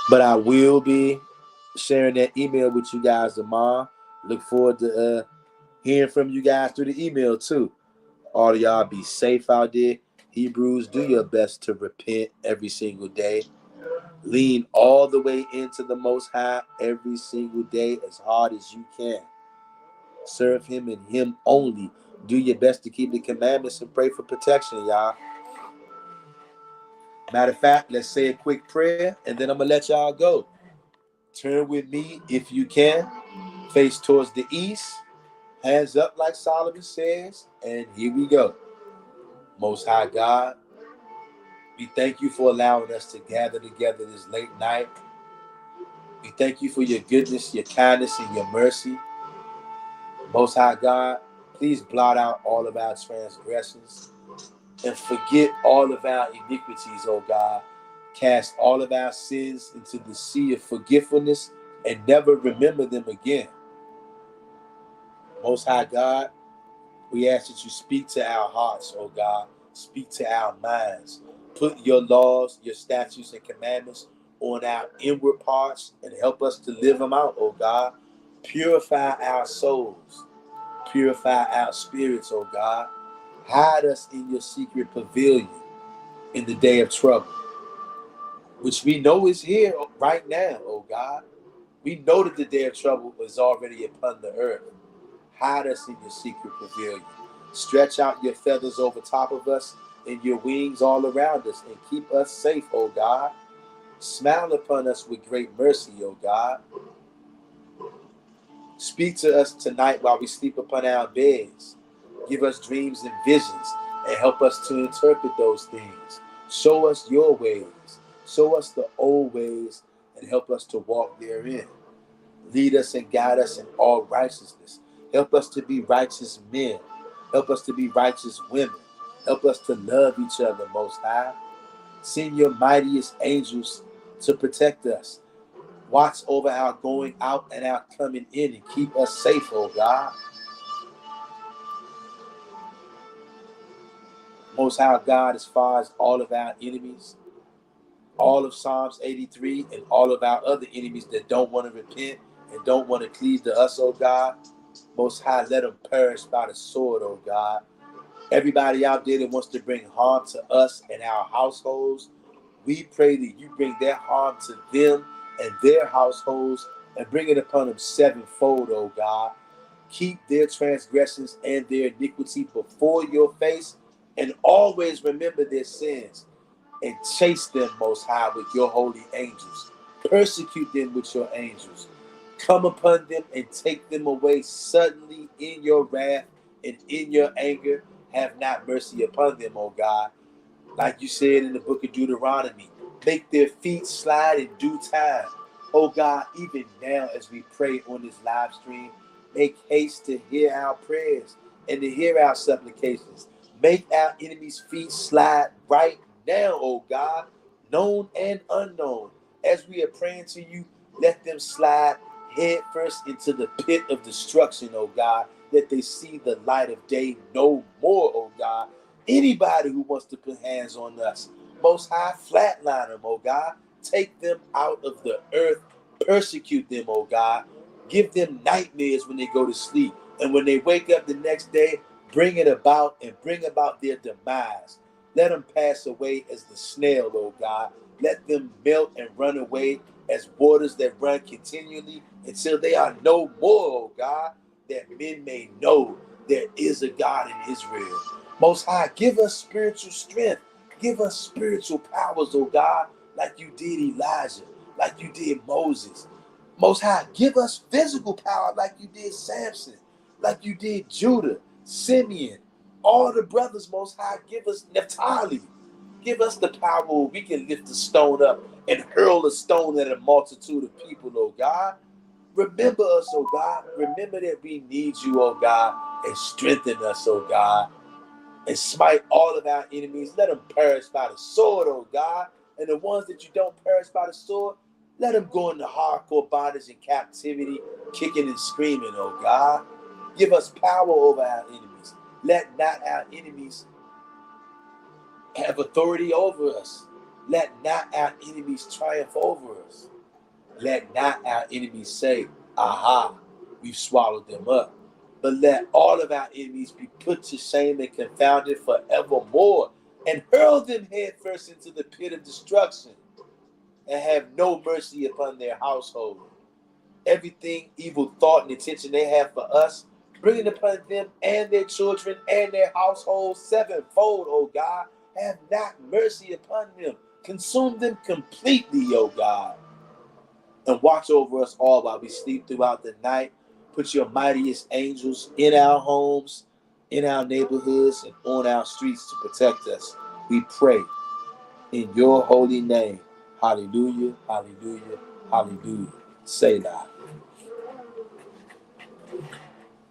But I will be sharing that email with you guys tomorrow. Look forward to hearing from you guys through the email too. All of y'all be safe out there. Hebrews, do your best to repent every single day. Lean all the way into the Most High every single day as hard as you can. Serve him and him only. Do your best to keep the commandments and pray for protection, y'all. Matter of fact, let's say a quick prayer and then I'm going to let y'all go. Turn with me if you can. Face towards the east. Hands up like Solomon says. And here we go. Most High God, we thank you for allowing us to gather together this late night. We thank you for your goodness, your kindness, and your mercy. Most High God, please blot out all of our transgressions and forget all of our iniquities, oh God. Cast all of our sins into the sea of forgetfulness and never remember them again. Most High God, we ask that you speak to our hearts, oh God. Speak to our minds. Put your laws, your statutes, and commandments on our inward parts and help us to live them out, oh God. Purify our souls. Purify our spirits, oh God. Hide us in your secret pavilion in the day of trouble, which we know is here right now, oh God. We know that the day of trouble is already upon the earth. Hide us in your secret pavilion. Stretch out your feathers over top of us and your wings all around us, and keep us safe, O God. Smile upon us with great mercy, O God. Speak to us tonight while we sleep upon our beds. Give us dreams and visions, and help us to interpret those things. Show us your ways. Show us the old ways, and help us to walk therein. Lead us and guide us in all righteousness. Help us to be righteous men. Help us to be righteous women. Help us to love each other, Most High. Send your mightiest angels to protect us. Watch over our going out and our coming in, and keep us safe, oh God. Most High God, as far as all of our enemies, all of Psalms 83, and all of our other enemies that don't want to repent and don't want to cleave to us, oh God, Most High, let them perish by the sword, oh God. Everybody out there that wants to bring harm to us and our households, we pray that you bring their harm to them and their households, and bring it upon them sevenfold, oh God. Keep their transgressions and their iniquity before your face, and always remember their sins, and chase them, Most High, with your holy angels. Persecute them with your angels. Come upon them and take them away suddenly in your wrath and in your anger. Have not mercy upon them, O God. Like you said in the book of Deuteronomy, make their feet slide in due time. Oh God, even now as we pray on this live stream, make haste to hear our prayers and to hear our supplications. Make our enemies' feet slide right now, oh God, known and unknown. As we are praying to you, let them slide head first into the pit of destruction, oh God, that they see the light of day no more, oh God. Anybody who wants to put hands on us, Most High, flatline them, oh God. Take them out of the earth. Persecute them, oh God. Give them nightmares when they go to sleep. And when they wake up the next day, bring it about and bring about their demise. Let them pass away as the snail, oh God. Let them melt and run away as waters that run continually until they are no more, oh God, that men may know there is a God in Israel. Most High, give us spiritual strength. Give us spiritual powers, oh God, like you did Elijah, like you did Moses. Most High, give us physical power like you did Samson, like you did Judah, Simeon, all the brothers, Most High. Give us Naphtali. Give us the power where we can lift the stone up and hurl a stone at a multitude of people, oh God. Remember us, oh God. Remember that we need you, oh God, and strengthen us, oh God, and smite all of our enemies. Let them perish by the sword, oh God. And the ones that you don't perish by the sword, let them go into hardcore bondage and captivity, kicking and screaming, oh God. Give us power over our enemies. Let not our enemies have authority over us. Let not our enemies triumph over us. Let not our enemies say, aha, we've swallowed them up. But let all of our enemies be put to shame and confounded forevermore, and hurl them headfirst into the pit of destruction, and have no mercy upon their household. Everything evil thought and intention they have for us, bring it upon them and their children and their households sevenfold, O God. Have not mercy upon them. Consume them completely, O God. And watch over us all while we sleep throughout the night. Put your mightiest angels in our homes, in our neighborhoods, and on our streets to protect us. We pray in your holy name. Hallelujah, hallelujah, hallelujah. Selah.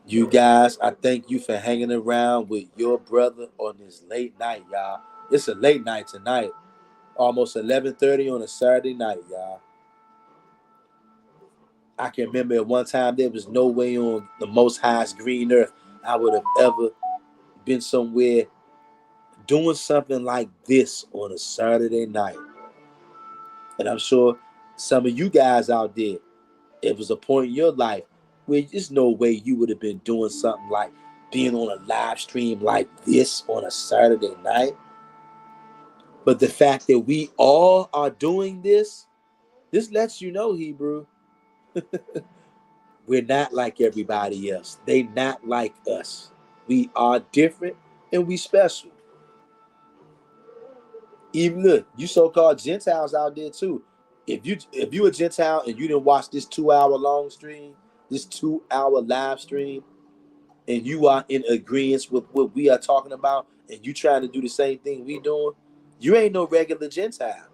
You guys, I thank you for hanging around with your brother on this late night, y'all. It's a late night tonight. Almost 11:30 on a Saturday night, y'all. I can remember at one time there was no way on the most highest green earth I would have ever been somewhere doing something like this on a Saturday night. And I'm sure some of you guys out there, it was a point in your life where there's no way you would have been doing something like being on a live stream like this on a Saturday night. But the fact that we all are doing this lets you know, Hebrew, We're not like everybody else. They not like us. We are different and we special. Even look, you so-called Gentiles out there too. If you a Gentile and you didn't watch this 2 hour long stream, this 2 hour live stream, and you are in agreement with what we are talking about, and you trying to do the same thing we doing, you ain't no regular Gentile.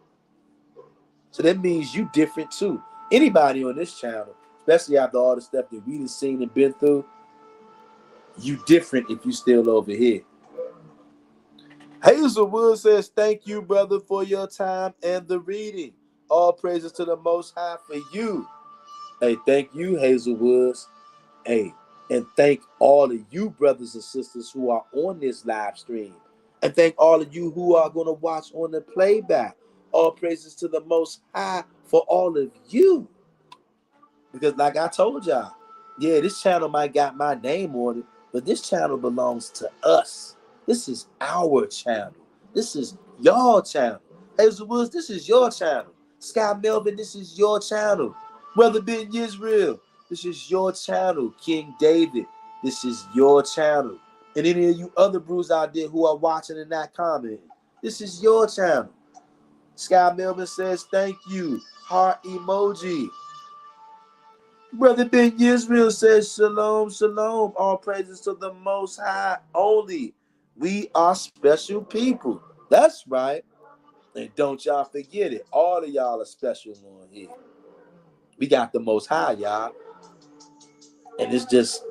So that means you different too. Anybody on this channel, especially after all the stuff that we done seen and been through, you different if you still over here. Hazelwood says, thank you, brother, for your time and the reading. All praises to the Most High for you. Hey, thank you, Hazelwoods. Hey, and thank all of you brothers and sisters who are on this live stream. And thank all of you who are going to watch on the playback. All praises to the Most High for all of you. Because like I told y'all, yeah, this channel might got my name on it, but this channel belongs to us. This is our channel. This is your channel. Hazel Woods, this is your channel. Sky Melvin, this is your channel. Brother Ben Israel, this is your channel. King David, this is your channel. And any of you other brews out there who are watching and not commenting, this is your channel. Sky Melvin says, thank you. Heart emoji. Brother Ben Israel says, shalom, shalom. All praises to the Most High only. We are special people. That's right. And don't y'all forget it. All of y'all are special on here. We got the Most High, y'all. And it's just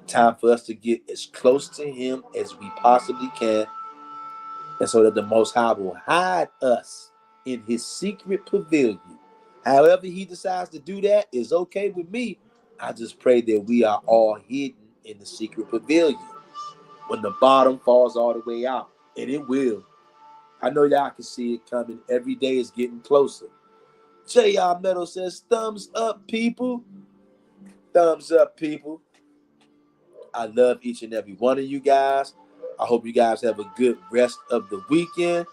time for us to get as close to him as we possibly can. And so that the Most High will hide us in his secret pavilion. However he decides to do that is okay with me. I just pray that we are all hidden in the secret pavilion when the bottom falls all the way out. And it will. I know y'all can see it coming. Every day is getting closer. J.R. Meadow says, thumbs up, people. Thumbs up, people. I love each and every one of you guys. I hope you guys have a good rest of the weekend.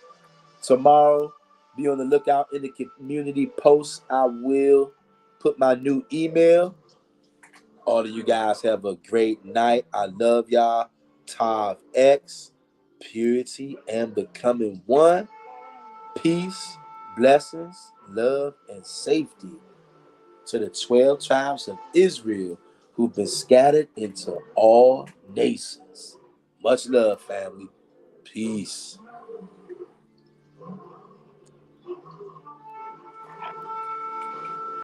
Tomorrow, be on the lookout in the community posts. I will put my new email. All of you guys have a great night. I love y'all. Tav X, purity and becoming one. Peace, blessings, love, and safety to the 12 tribes of Israel who've been scattered into all nations. Much love, family. Peace.